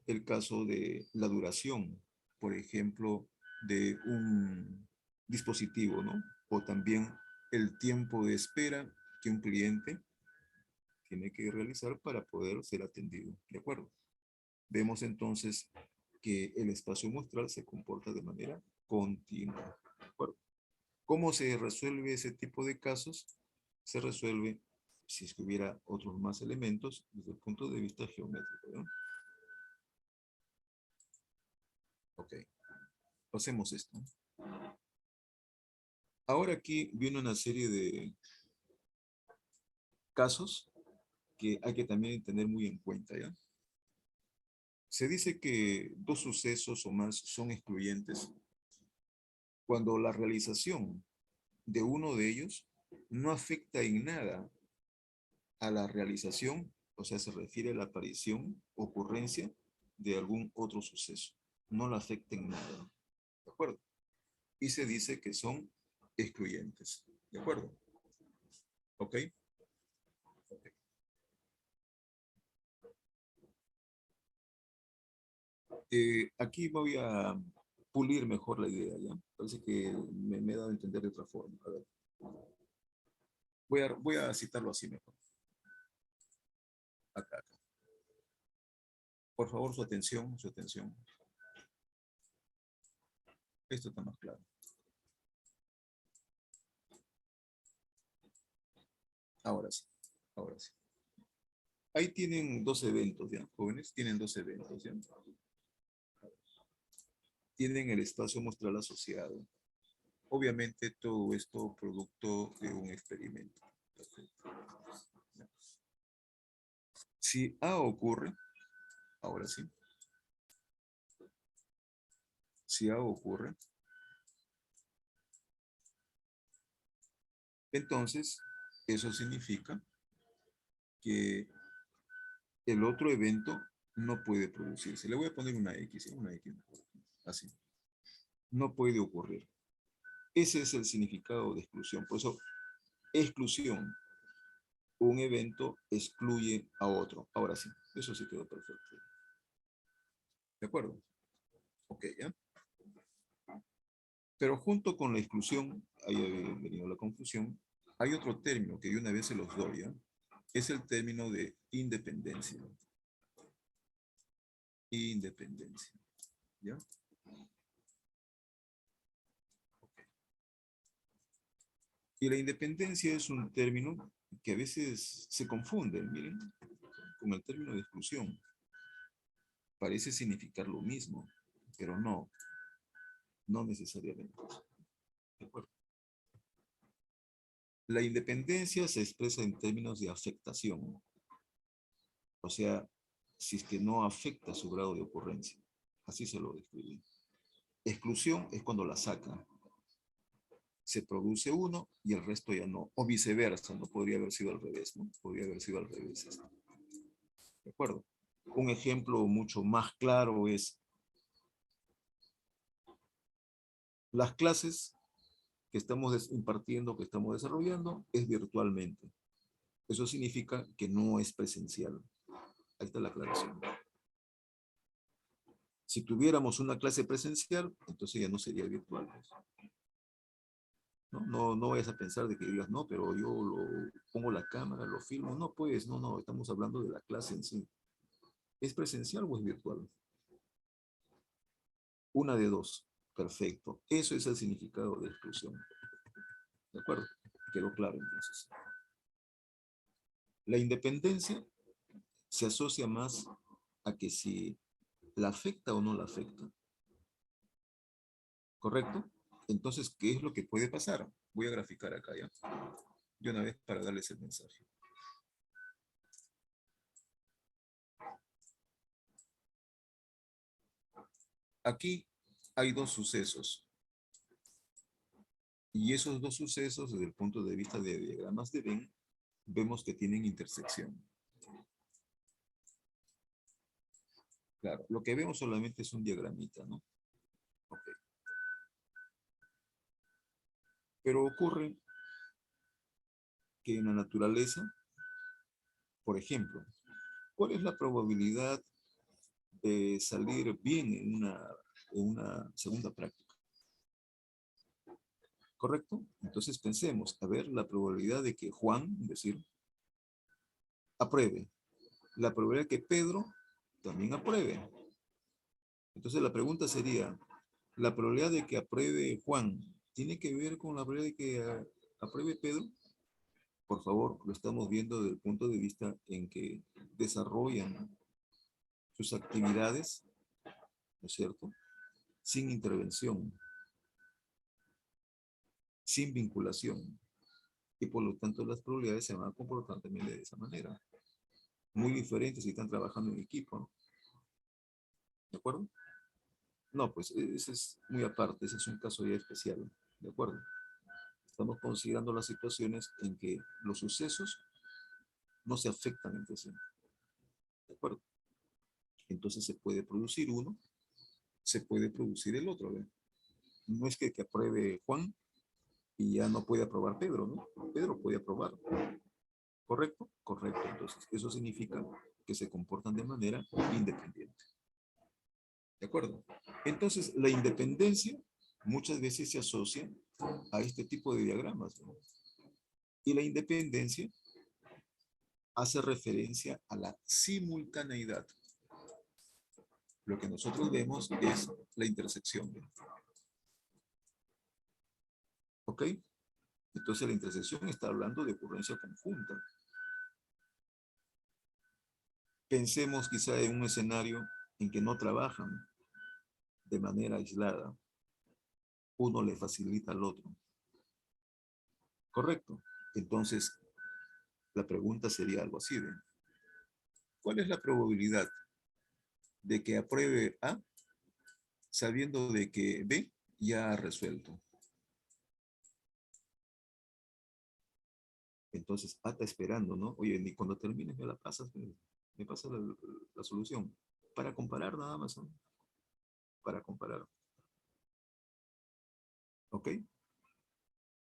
el caso de la duración, por ejemplo, de un dispositivo, ¿no? O también el tiempo de espera que un cliente tiene que realizar para poder ser atendido, ¿de acuerdo? Vemos entonces que el espacio muestral se comporta de manera continua, ¿de acuerdo? ¿Cómo se resuelve ese tipo de casos? Se resuelve, si es que hubiera otros más elementos, desde el punto de vista geométrico, ¿no? Ok, hacemos esto. Ahora aquí viene una serie de casos que hay que también tener muy en cuenta, ¿ya? Se dice que dos sucesos o más son excluyentes cuando la realización de uno de ellos no afecta en nada a la realización, o sea, se refiere a la aparición, ocurrencia de algún otro suceso. No la afecta en nada, ¿de acuerdo? Y se dice que son excluyentes, ¿de acuerdo? ¿Ok? Aquí voy a pulir mejor la idea, ¿ya? Parece que me he dado a entender de otra forma. A ver. Voy a citarlo así mejor. Acá, acá. Por favor, su atención, su atención. Esto está más claro. Ahora sí, ahora sí. Ahí tienen dos eventos, ¿ya? Jóvenes, tienen dos eventos, ¿ya? Tienen el espacio muestral asociado. Obviamente todo esto producto de un experimento. Perfecto. Si A ocurre, ahora sí. Si A ocurre, entonces eso significa que el otro evento no puede producirse. Le voy a poner una X, ¿sí? Una X, así. No puede ocurrir. Ese es el significado de exclusión. Por eso, exclusión. Un evento excluye a otro. Ahora sí, eso sí quedó perfecto. ¿De acuerdo? Ok, ¿ya? Pero junto con la exclusión, ahí ha venido la confusión, hay otro término que yo una vez se los doy, ¿ya? Es el término de independencia. Independencia. ¿Ya? Y la independencia es un término que a veces se confunde, miren, con el término de exclusión. Parece significar lo mismo, pero no, no necesariamente. ¿De acuerdo? La independencia se expresa en términos de afectación. O sea, si es que no afecta su grado de ocurrencia. Así se lo describe. Exclusión es cuando la saca. Se produce uno y el resto ya no. O viceversa, no podría haber sido al revés, ¿no? Podría haber sido al revés. ¿De acuerdo? Un ejemplo mucho más claro es Las clases que estamos impartiendo, que estamos desarrollando, es virtualmente. Eso significa que no es presencial. Ahí está la aclaración. Si tuviéramos una clase presencial, entonces ya no sería virtual. No vayas a pensar de que digas, no, pero yo lo pongo la cámara, lo filmo. No, pues, no, estamos hablando de la clase en sí. ¿Es presencial o es virtual? Una de dos. Perfecto. Eso es el significado de exclusión. ¿De acuerdo? Quedó claro entonces. La independencia se asocia más a que si la afecta o no la afecta. ¿Correcto? Entonces, ¿qué es lo que puede pasar? Voy a graficar acá ya. De una vez para darles el mensaje. Aquí hay dos sucesos. Y esos dos sucesos, desde el punto de vista de diagramas de Venn, vemos que tienen intersección. Claro, lo que vemos solamente es un diagramita, ¿no? Ok. Pero ocurre que en la naturaleza, por ejemplo, ¿cuál es la probabilidad de salir bien en una segunda práctica? ¿Correcto? Entonces pensemos, a ver, la probabilidad de que Juan, es decir, apruebe. La probabilidad de que Pedro también apruebe. Entonces la pregunta sería, ¿la probabilidad de que apruebe Juan tiene que ver con la probabilidad de que apruebe Pedro? Por favor, lo estamos viendo desde el punto de vista en que desarrollan sus actividades, ¿no es cierto? Sin intervención, sin vinculación. Y por lo tanto las probabilidades se van a comportar también de esa manera. Muy diferentes si están trabajando en equipo, ¿no? ¿De acuerdo? No, pues ese es muy aparte, ese es un caso ya especial, ¿de acuerdo? Estamos considerando las situaciones en que los sucesos no se afectan entre sí, ¿de acuerdo? Entonces se puede producir uno, se puede producir el otro, ¿ve? No es que apruebe Juan y ya no puede aprobar Pedro, ¿no? Pedro puede aprobar. ¿Correcto? Correcto. Entonces, eso significa que se comportan de manera independiente. ¿De acuerdo? Entonces, la independencia muchas veces se asocia a este tipo de diagramas, ¿no? Y la independencia hace referencia a la simultaneidad. Lo que nosotros vemos es la intersección, ¿no? ¿Ok? Entonces la intersección está hablando de ocurrencia conjunta. Pensemos quizá en un escenario en que no trabajan de manera aislada. Uno le facilita al otro. ¿Correcto? Entonces, la pregunta sería algo así de, ¿cuál es la probabilidad de que apruebe A sabiendo de que B ya ha resuelto? Entonces, A está esperando, ¿no? Oye, ni cuando termines me la pasas, me pasas la solución. Para comparar nada más, ¿no? Para comparar. ¿Ok?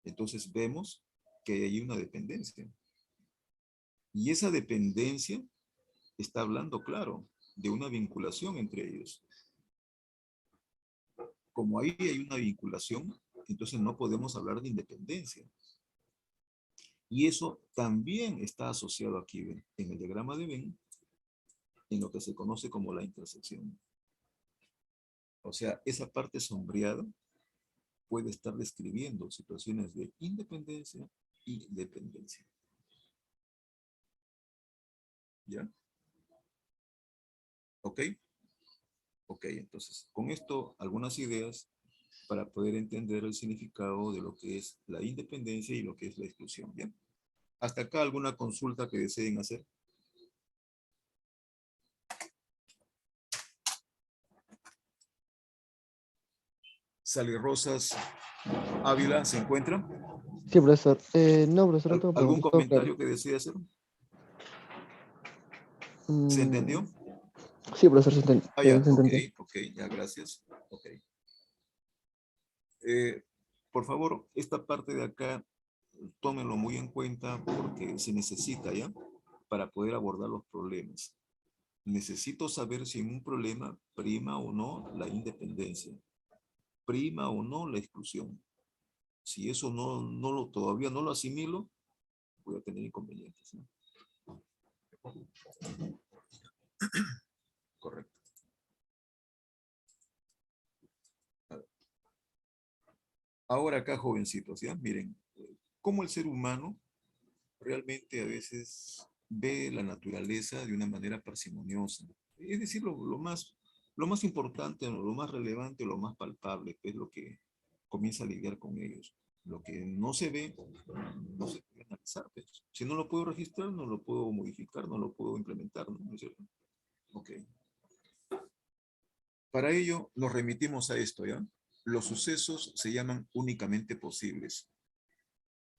Entonces vemos que hay una dependencia. Y esa dependencia está hablando, claro, de una vinculación entre ellos. Como ahí hay una vinculación, entonces no podemos hablar de independencia. Y eso también está asociado aquí en el diagrama de Venn, en lo que se conoce como la intersección. O sea, esa parte sombreada puede estar describiendo situaciones de independencia y dependencia. ¿Ya? ¿Ok? Ok, entonces, con esto, algunas ideas para poder entender el significado de lo que es la independencia y lo que es la exclusión, ¿bien? Hasta acá, ¿alguna consulta que deseen hacer? Sally Rosas Ávila, ¿se encuentra? Sí, profesor. No, profesor, no tengo ¿Algún preguntas. Todo claro. comentario que desee hacer? ¿Se Mm, entendió? sí, profesor, se Ah, ya, se entendió. ok, ya, gracias. Ok. Por favor, esta parte de acá, tómenlo muy en cuenta porque se necesita, ¿ya? Para poder abordar los problemas. Necesito saber si en un problema prima o no la independencia, prima o no la exclusión. Si eso todavía no lo asimilo, voy a tener inconvenientes, ¿no? Correcto. Ahora acá, jovencitos, ¿ya? Miren, cómo el ser humano realmente a veces ve la naturaleza de una manera parsimoniosa. Es decir, lo más importante, lo más relevante, lo más palpable, que es lo que comienza a lidiar con ellos. Lo que no se ve, no se puede analizar. Pues. Si no lo puedo registrar, no lo puedo modificar, no lo puedo implementar, ¿no? ¿No es cierto? Ok. Para ello, nos remitimos a esto, ¿ya? Los sucesos se llaman únicamente posibles.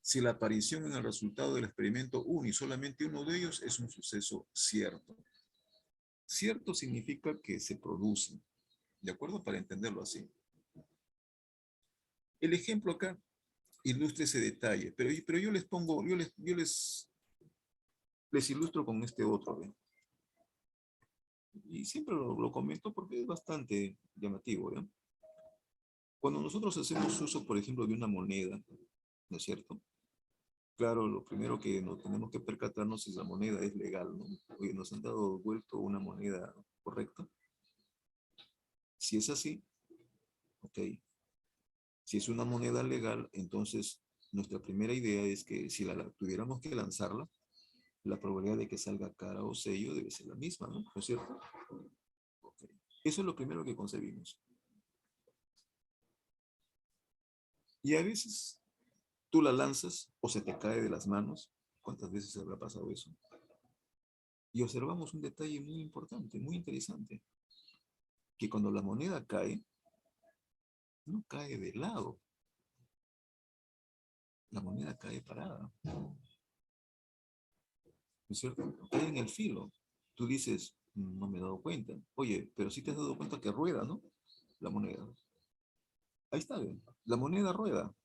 Si la aparición en el resultado del experimento uno y solamente uno de ellos es un suceso cierto. Cierto significa que se produce, ¿de acuerdo? Para entenderlo así. El ejemplo acá ilustra ese detalle, pero yo les pongo, les ilustro con este otro, ¿ven? Y siempre lo comento porque es bastante llamativo, ¿ya? Cuando nosotros hacemos uso, por ejemplo, de una moneda, ¿no es cierto? Claro, lo primero que nos tenemos que percatarnos si la moneda es legal, ¿no? Oye, nos han dado vuelto una moneda correcta. Si es así, ok. Si es una moneda legal, entonces nuestra primera idea es que si tuviéramos que lanzarla, la probabilidad de que salga cara o sello debe ser la misma, ¿no? ¿No es cierto? Okay. Eso es lo primero que concebimos. Y a veces tú la lanzas o se te cae de las manos. ¿Cuántas veces habrá pasado eso? Y observamos un detalle muy importante, muy interesante, que cuando la moneda cae, no cae de lado. La moneda cae parada. ¿No es cierto? Cae en el filo. Tú dices, no me he dado cuenta. Oye, pero sí te has dado cuenta que rueda, ¿no? La moneda. Ahí está, ¿ven? La moneda rueda.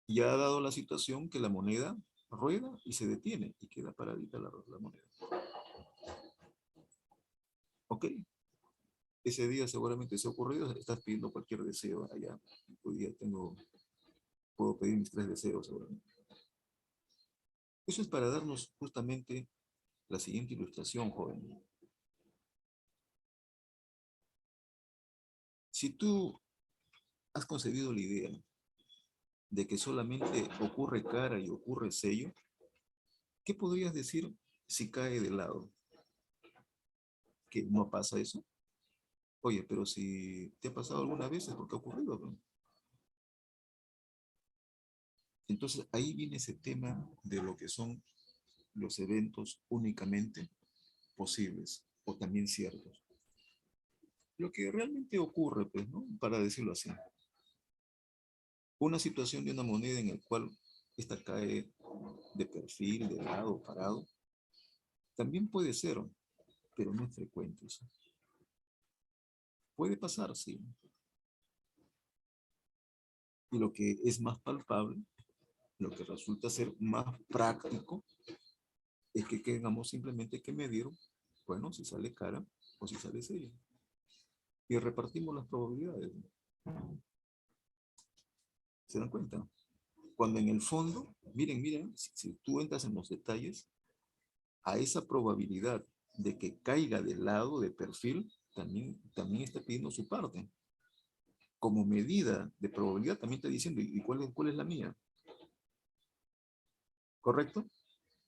Y ha dado la situación que la moneda rueda y se detiene y queda paradita la moneda. ¿Ok? Ese día seguramente se ha ocurrido, estás pidiendo cualquier deseo allá. Hoy día puedo pedir mis 3 deseos seguramente. Eso es para darnos justamente la siguiente ilustración, joven. Si tú has concebido la idea de que solamente ocurre cara y ocurre sello, ¿qué podrías decir si cae de lado? ¿Que no pasa eso? Oye, pero si te ha pasado alguna vez es porque ha ocurrido, ¿no? Entonces ahí viene ese tema de lo que son los eventos únicamente posibles o también ciertos. Lo que realmente ocurre, pues, ¿no? Para decirlo así. Una situación de una moneda en la cual esta cae de perfil, de lado, parado, también puede ser, pero no es frecuente. ¿Sí? Puede pasar, sí. Y lo que es más palpable, lo que resulta ser más práctico, es que tengamos simplemente que medir, bueno, si sale cara o si sale sello. Y repartimos las probabilidades. ¿Se dan cuenta? Cuando en el fondo, miren, si tú entras en los detalles, a esa probabilidad de que caiga del lado de perfil, también está pidiendo su parte. Como medida de probabilidad también está diciendo, ¿y cuál es la mía? ¿Correcto?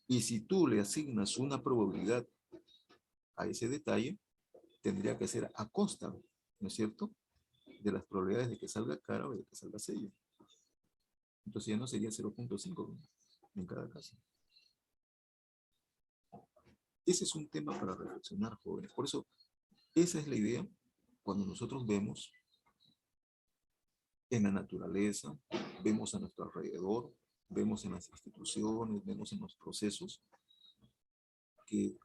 Y si tú le asignas una probabilidad a ese detalle, tendría que ser a costa, ¿no es cierto? De las probabilidades de que salga cara o de que salga sello. Entonces ya no sería 0.5 en cada caso. Ese es un tema para reflexionar, jóvenes. Por eso, esa es la idea cuando nosotros vemos en la naturaleza, vemos a nuestro alrededor, vemos en las instituciones, vemos en los procesos, que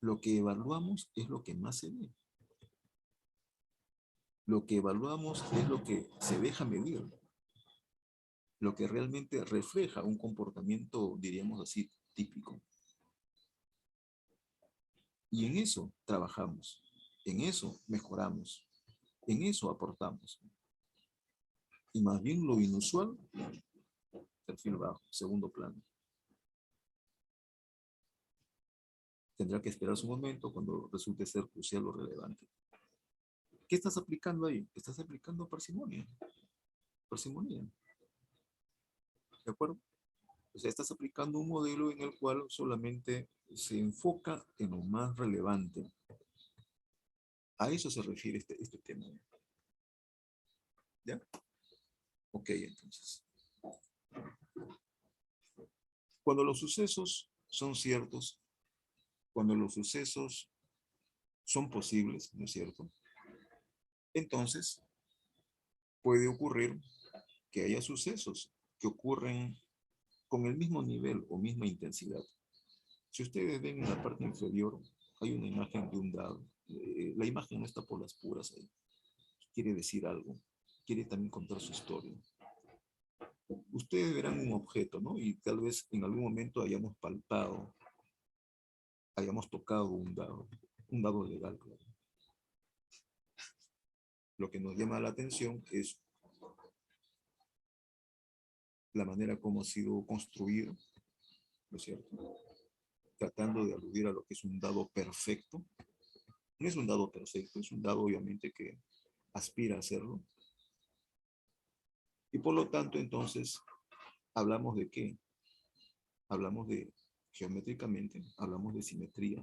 lo que evaluamos es lo que más se ve. Lo que evaluamos es lo que se deja medir, lo que realmente refleja un comportamiento, diríamos así, típico. Y en eso trabajamos, en eso mejoramos, en eso aportamos. Y más bien lo inusual, perfil bajo, segundo plano. Tendrá que esperar su momento cuando resulte ser crucial o relevante. ¿Qué estás aplicando ahí? Estás aplicando parsimonia. Parsimonia. ¿De acuerdo? O sea, estás aplicando un modelo en el cual solamente se enfoca en lo más relevante. A eso se refiere este tema. ¿Ya? Ok, entonces. Cuando los sucesos son ciertos, cuando los sucesos son posibles, ¿no es cierto? Entonces, puede ocurrir que haya sucesos que ocurren con el mismo nivel o misma intensidad. Si ustedes ven en la parte inferior, hay una imagen de un dado. La imagen no está por las puras ahí. Quiere decir algo. Quiere también contar su historia. Ustedes verán un objeto, ¿no? Y tal vez en algún momento hayamos palpado, hayamos tocado un dado legal, claro. Lo que nos llama la atención es la manera como ha sido construido, ¿no es cierto? Tratando de aludir a lo que es un dado perfecto. No es un dado perfecto, es un dado obviamente que aspira a hacerlo. Y por lo tanto, entonces, ¿hablamos de qué? Hablamos de, geométricamente, hablamos de simetría.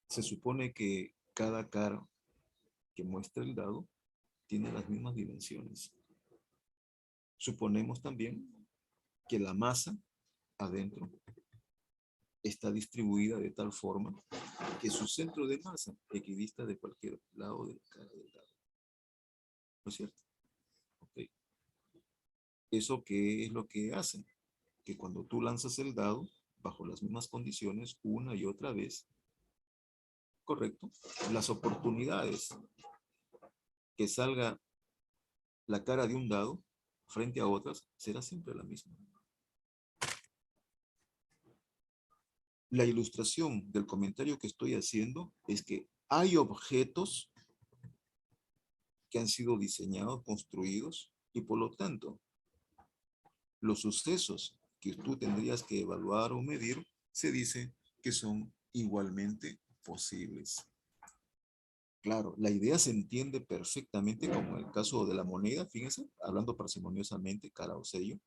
Se supone que cada cara que muestra el dado tiene las mismas dimensiones. Suponemos también que la masa adentro está distribuida de tal forma que su centro de masa equidista de cualquier lado de la cara del dado. ¿No es cierto? Ok. ¿Eso qué es lo que hace? Que cuando tú lanzas el dado, bajo las mismas condiciones, una y otra vez, correcto, las oportunidades que salga la cara de un dado frente a otras será siempre la misma. La ilustración del comentario que estoy haciendo es que hay objetos que han sido diseñados, construidos, y por lo tanto, los sucesos que tú tendrías que evaluar o medir, se dice que son igualmente posibles. Claro, la idea se entiende perfectamente como en el caso de la moneda, fíjense, hablando parsimoniosamente, cara o sello,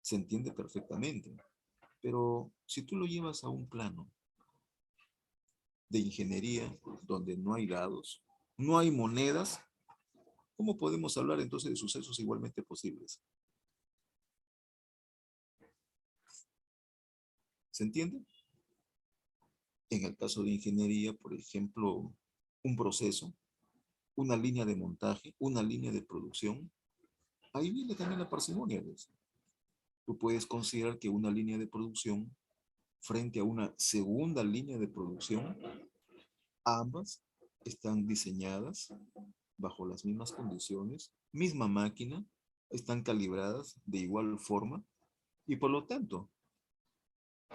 se entiende perfectamente. Pero si tú lo llevas a un plano de ingeniería donde no hay dados, no hay monedas, ¿cómo podemos hablar entonces de sucesos igualmente posibles? ¿Se entiende? En el caso de ingeniería, por ejemplo, un proceso, una línea de montaje, una línea de producción, ahí viene también la parsimonia, ¿ves? Tú puedes considerar que una línea de producción frente a una segunda línea de producción, ambas están diseñadas bajo las mismas condiciones, misma máquina, están calibradas de igual forma y por lo tanto,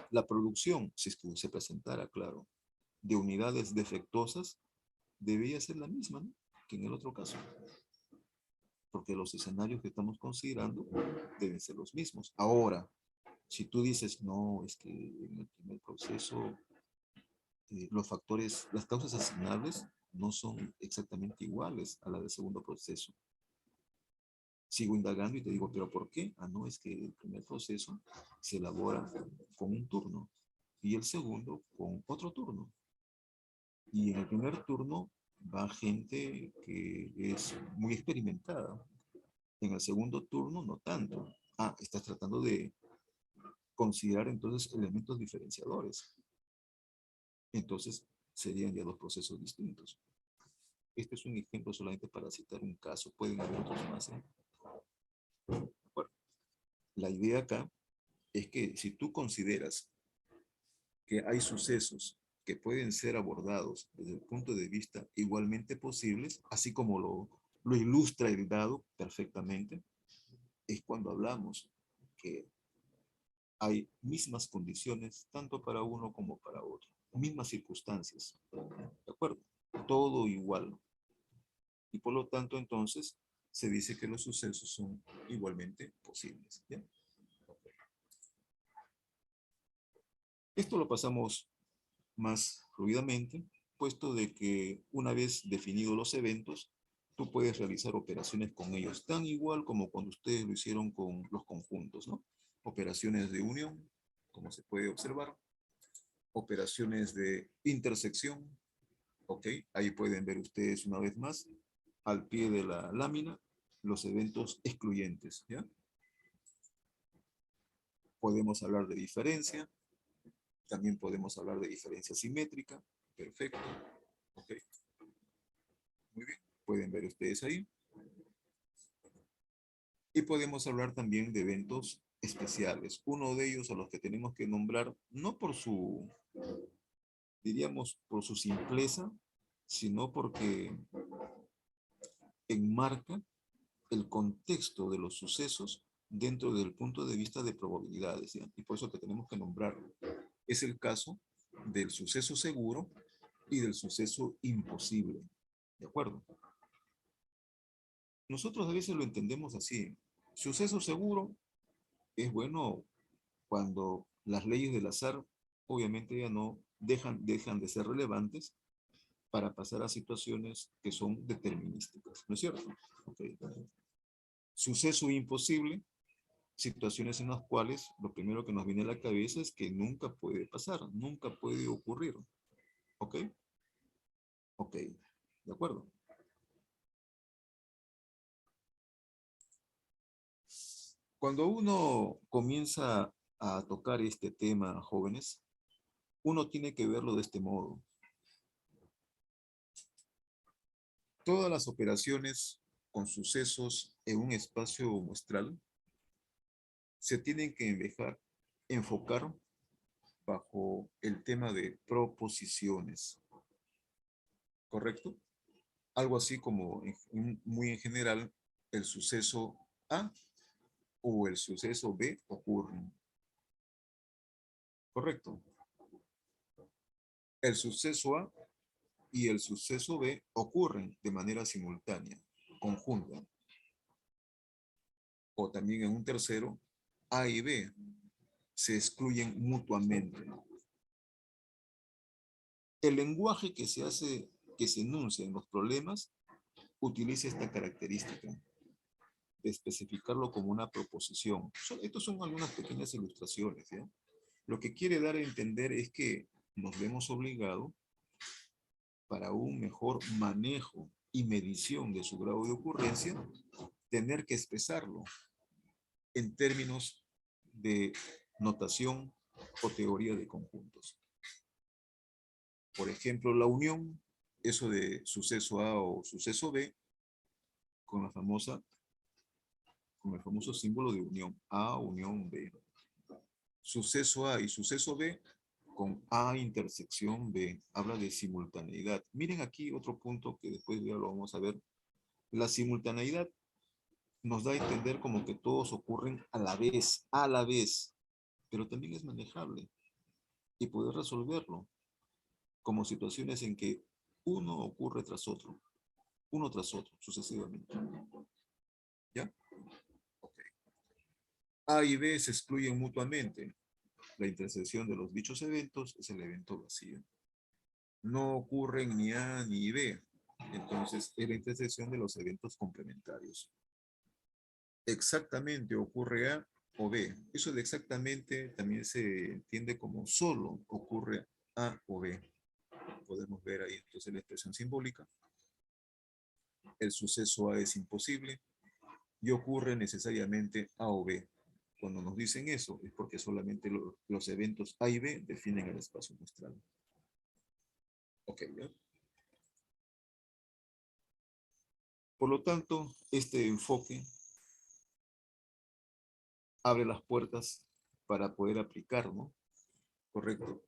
la producción, si es que se presentara, claro, de unidades defectuosas, debía ser la misma, ¿no?, que en el otro caso. Porque los escenarios que estamos considerando deben ser los mismos. Ahora, si tú dices, no, es que en el primer proceso los factores, las causas asignables no son exactamente iguales a la del segundo proceso. Sigo indagando y te digo, ¿pero por qué? Ah, no, es que el primer proceso se elabora con un turno y el segundo con otro turno. Y en el primer turno va gente que es muy experimentada. En el segundo turno no tanto. Ah, estás tratando de considerar entonces elementos diferenciadores. Entonces serían ya dos procesos distintos. Este es un ejemplo solamente para citar un caso. Pueden haber otros más, ¿eh? Bueno, la idea acá es que si tú consideras que hay sucesos que pueden ser abordados desde el punto de vista igualmente posibles, así como lo ilustra el dado perfectamente, es cuando hablamos que hay mismas condiciones tanto para uno como para otro, mismas circunstancias, ¿de acuerdo? Todo igual. Y por lo tanto, entonces, se dice que los sucesos son igualmente posibles. ¿Ya? Esto lo pasamos más fluidamente, puesto de que una vez definidos los eventos, tú puedes realizar operaciones con ellos, tan igual como cuando ustedes lo hicieron con los conjuntos, ¿no? Operaciones de unión, como se puede observar, operaciones de intersección, ¿ok? Ahí pueden ver ustedes una vez más, al pie de la lámina, los eventos excluyentes, ¿ya? Podemos hablar de diferencia, también podemos hablar de diferencia simétrica, perfecto, ¿ok? Muy bien, pueden ver ustedes ahí. Y podemos hablar también de eventos especiales. Uno de ellos a los que tenemos que nombrar, no por su, diríamos, por su simpleza, sino porque enmarca el contexto de los sucesos dentro del punto de vista de probabilidades, ¿ya? Y por eso que tenemos que nombrarlo. Es el caso del suceso seguro y del suceso imposible, ¿de acuerdo? Nosotros a veces lo entendemos así. Suceso seguro es bueno cuando las leyes del azar obviamente ya no dejan de ser relevantes para pasar a situaciones que son determinísticas, ¿no es cierto? Okay. Suceso imposible, situaciones en las cuales lo primero que nos viene a la cabeza es que nunca puede pasar, nunca puede ocurrir. ¿Ok? Ok, de acuerdo. Cuando uno comienza a tocar este tema, jóvenes, uno tiene que verlo de este modo. Todas las operaciones con sucesos en un espacio muestral se tienen que enfocar bajo el tema de proposiciones. ¿Correcto? Algo así como muy en general el suceso A o el suceso B ocurren. ¿Correcto? El suceso A y el suceso B ocurren de manera simultánea, conjunta. O también en un tercero, A y B se excluyen mutuamente. El lenguaje que se enuncia en los problemas utiliza esta característica de especificarlo como una proposición. Estos son algunas pequeñas ilustraciones, ¿ya? Lo que quiere dar a entender es que nos vemos obligados para un mejor manejo y medición de su grado de ocurrencia, tener que expresarlo en términos de notación o teoría de conjuntos. Por ejemplo, la unión, eso de suceso A o suceso B, con con el famoso símbolo de unión, A, unión B. Suceso A y suceso B con A intersección B, habla de simultaneidad. Miren aquí otro punto que después ya lo vamos a ver. La simultaneidad nos da a entender como que todos ocurren a la vez, pero también es manejable y poder resolverlo como situaciones en que uno ocurre tras otro, uno tras otro, sucesivamente. ¿Ya? Okay. A y B se excluyen mutuamente. La intersección de los dichos eventos es el evento vacío. No ocurren ni A ni B. Entonces, es la intersección de los eventos complementarios. Exactamente ocurre A o B. Eso de exactamente también se entiende como solo ocurre A o B. Podemos ver ahí entonces la expresión simbólica. El suceso A es imposible y ocurre necesariamente A o B. Cuando nos dicen eso es porque solamente los eventos A y B definen el espacio muestral. Ok, ¿ya? Por lo tanto, este enfoque abre las puertas para poder aplicar, ¿no? Correcto.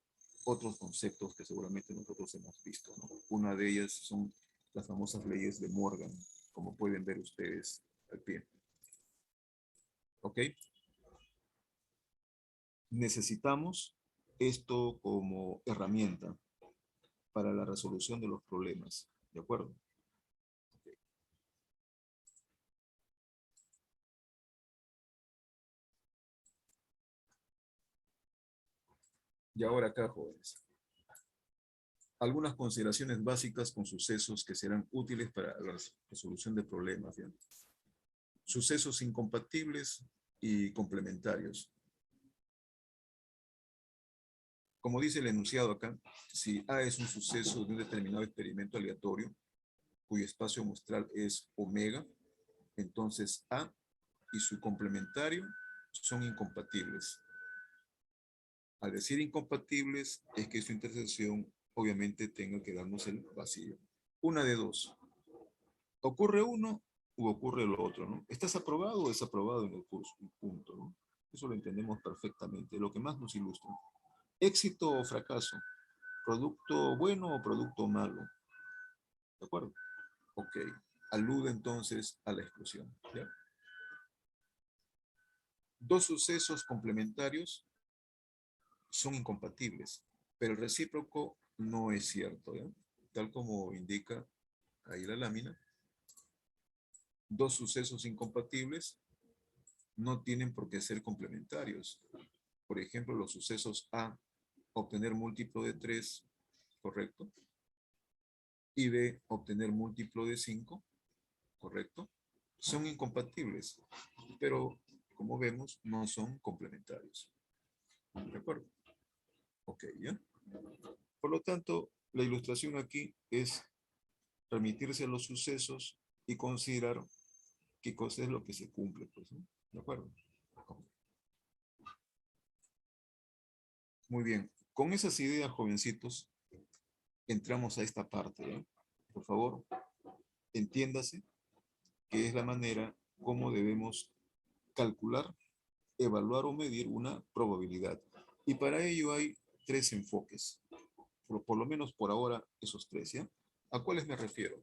otros conceptos que seguramente nosotros hemos visto, ¿no? Una de ellas son las famosas leyes de Morgan, como pueden ver ustedes al pie. ¿Ok? Necesitamos esto como herramienta para la resolución de los problemas. ¿De acuerdo? Okay. Y ahora acá, jóvenes. Algunas consideraciones básicas con sucesos que serán útiles para la resolución de problemas. ¿Ya? Sucesos incompatibles y complementarios. Como dice el enunciado acá, si A es un suceso de un determinado experimento aleatorio, cuyo espacio muestral es omega, entonces A y su complementario son incompatibles. Al decir incompatibles, es que su intersección obviamente tenga que darnos el vacío. Una de dos. Ocurre uno u ocurre lo otro, ¿no? ¿Estás aprobado o desaprobado en el curso? Un punto, ¿no? Eso lo entendemos perfectamente. Lo que más nos ilustra. Éxito o fracaso. Producto bueno o producto malo. ¿De acuerdo? Ok. Alude entonces a la exclusión. ¿Ya? Dos sucesos complementarios son incompatibles, pero el recíproco no es cierto, ¿ya? Tal como indica ahí la lámina. Dos sucesos incompatibles no tienen por qué ser complementarios. Por ejemplo, los sucesos A, obtener múltiplo de 3, correcto, y B, obtener múltiplo de 5, correcto, son incompatibles, pero como vemos, no son complementarios. ¿De acuerdo? Ok, ¿ya? Por lo tanto, la ilustración aquí es remitirse a los sucesos y considerar qué cosa es lo que se cumple, pues, ¿no? ¿De acuerdo? Muy bien. Con esas ideas, jovencitos, entramos a esta parte, ¿eh? Por favor, entiéndase que es la manera como debemos calcular, evaluar o medir una probabilidad. Y para ello hay tres enfoques. Por lo menos por ahora, esos tres, ¿ya? ¿A cuáles me refiero?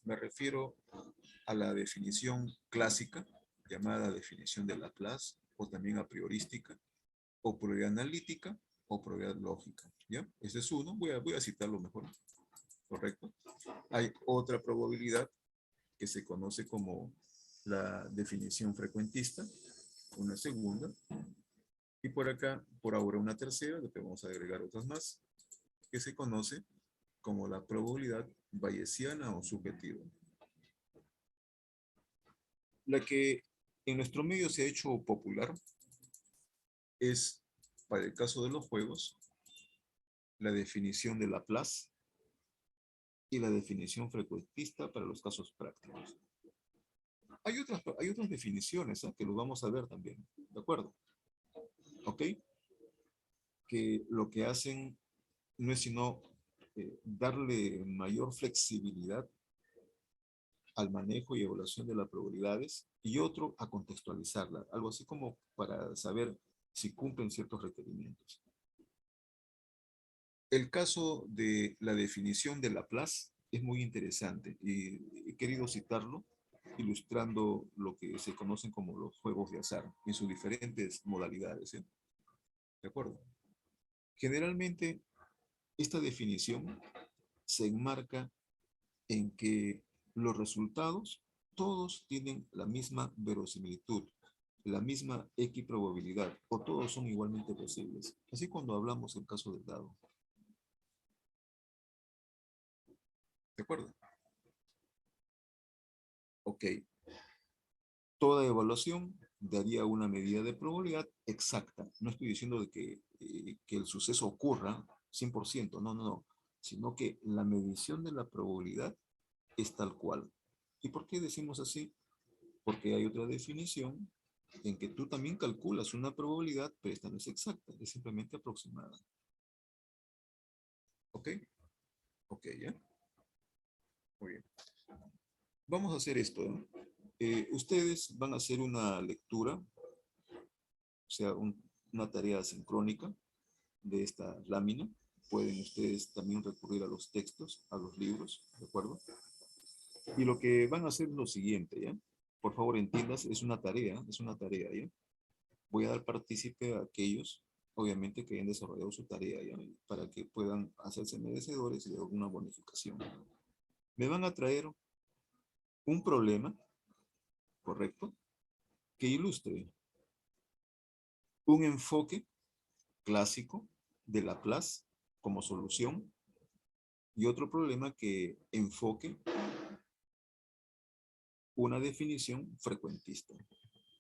Me refiero a la definición clásica, llamada definición de Laplace, o también a priorística, o probabilidad analítica, o probabilidad lógica, ¿ya? Ese es uno, voy a citarlo mejor, ¿correcto? Hay otra probabilidad que se conoce como la definición frecuentista, una segunda, y por acá, por ahora una tercera, después vamos a agregar otras más, que se conoce como la probabilidad bayesiana o subjetiva. La que en nuestro medio se ha hecho popular es, para el caso de los juegos, la definición de Laplace y la definición frecuentista para los casos prácticos. Hay otras definiciones, ¿eh? Que lo vamos a ver también, ¿de acuerdo? ¿Ok? Que lo que hacen no es sino darle mayor flexibilidad al manejo y evaluación de las probabilidades, y otro a contextualizarla, algo así como para saber si cumplen ciertos requerimientos. El caso de la definición de Laplace es muy interesante y he querido citarlo ilustrando lo que se conocen como los juegos de azar en sus diferentes modalidades, ¿eh? ¿De acuerdo? Generalmente, esta definición se enmarca en que los resultados todos tienen la misma verosimilitud, la misma equiprobabilidad, o todos son igualmente posibles. Así cuando hablamos en caso del dado. ¿De acuerdo? Ok. Toda evaluación daría una medida de probabilidad exacta. No estoy diciendo de que el suceso ocurra 100%, no, no, no. Sino que la medición de la probabilidad es tal cual. ¿Y por qué decimos así? Porque hay otra definición en que tú también calculas una probabilidad, pero esta no es exacta, es simplemente aproximada. ¿Ok? Ok, ¿ya? Muy bien. Vamos a hacer esto, ¿no? Ustedes van a hacer una lectura, o sea, una tarea sincrónica, de esta lámina. Pueden ustedes también recurrir a los textos, a los libros, ¿de acuerdo? Y lo que van a hacer es lo siguiente, ¿ya? Por favor, entiendas, es una tarea, ¿ya? Voy a dar partícipe a aquellos, obviamente, que hayan desarrollado su tarea, ¿ya? Para que puedan hacerse merecedores de alguna bonificación. Me van a traer un problema, ¿correcto? Que ilustre un enfoque clásico de Laplace como solución y otro problema que enfoque una definición frecuentista,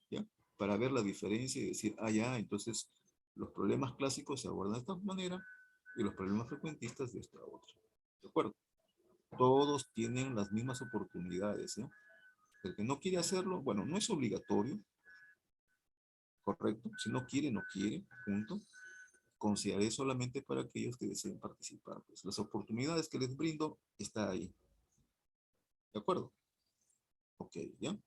¿ya? Para ver la diferencia y decir, ah, ya, entonces los problemas clásicos se abordan de esta manera y los problemas frecuentistas de esta otra. ¿De acuerdo? Todos tienen las mismas oportunidades, ¿ya? El que no quiere hacerlo, bueno, no es obligatorio, ¿correcto? Si no quiere, no quiere, punto. Consideraré solamente para aquellos que deseen participar. Pues las oportunidades que les brindo está ahí. ¿De acuerdo? Ok, ¿ya?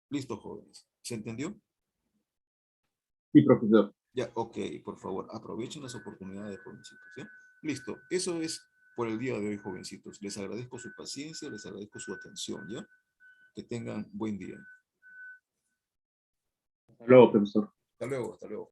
Listo, jóvenes. ¿Se entendió? Sí, profesor. Ya, ok, por favor, aprovechen las oportunidades, jovencitos, ¿ya? Listo, eso es por el día de hoy, jovencitos. Les agradezco su paciencia, les agradezco su atención, ¿ya? Que tengan buen día. Hasta luego, profesor. Hasta luego, hasta luego.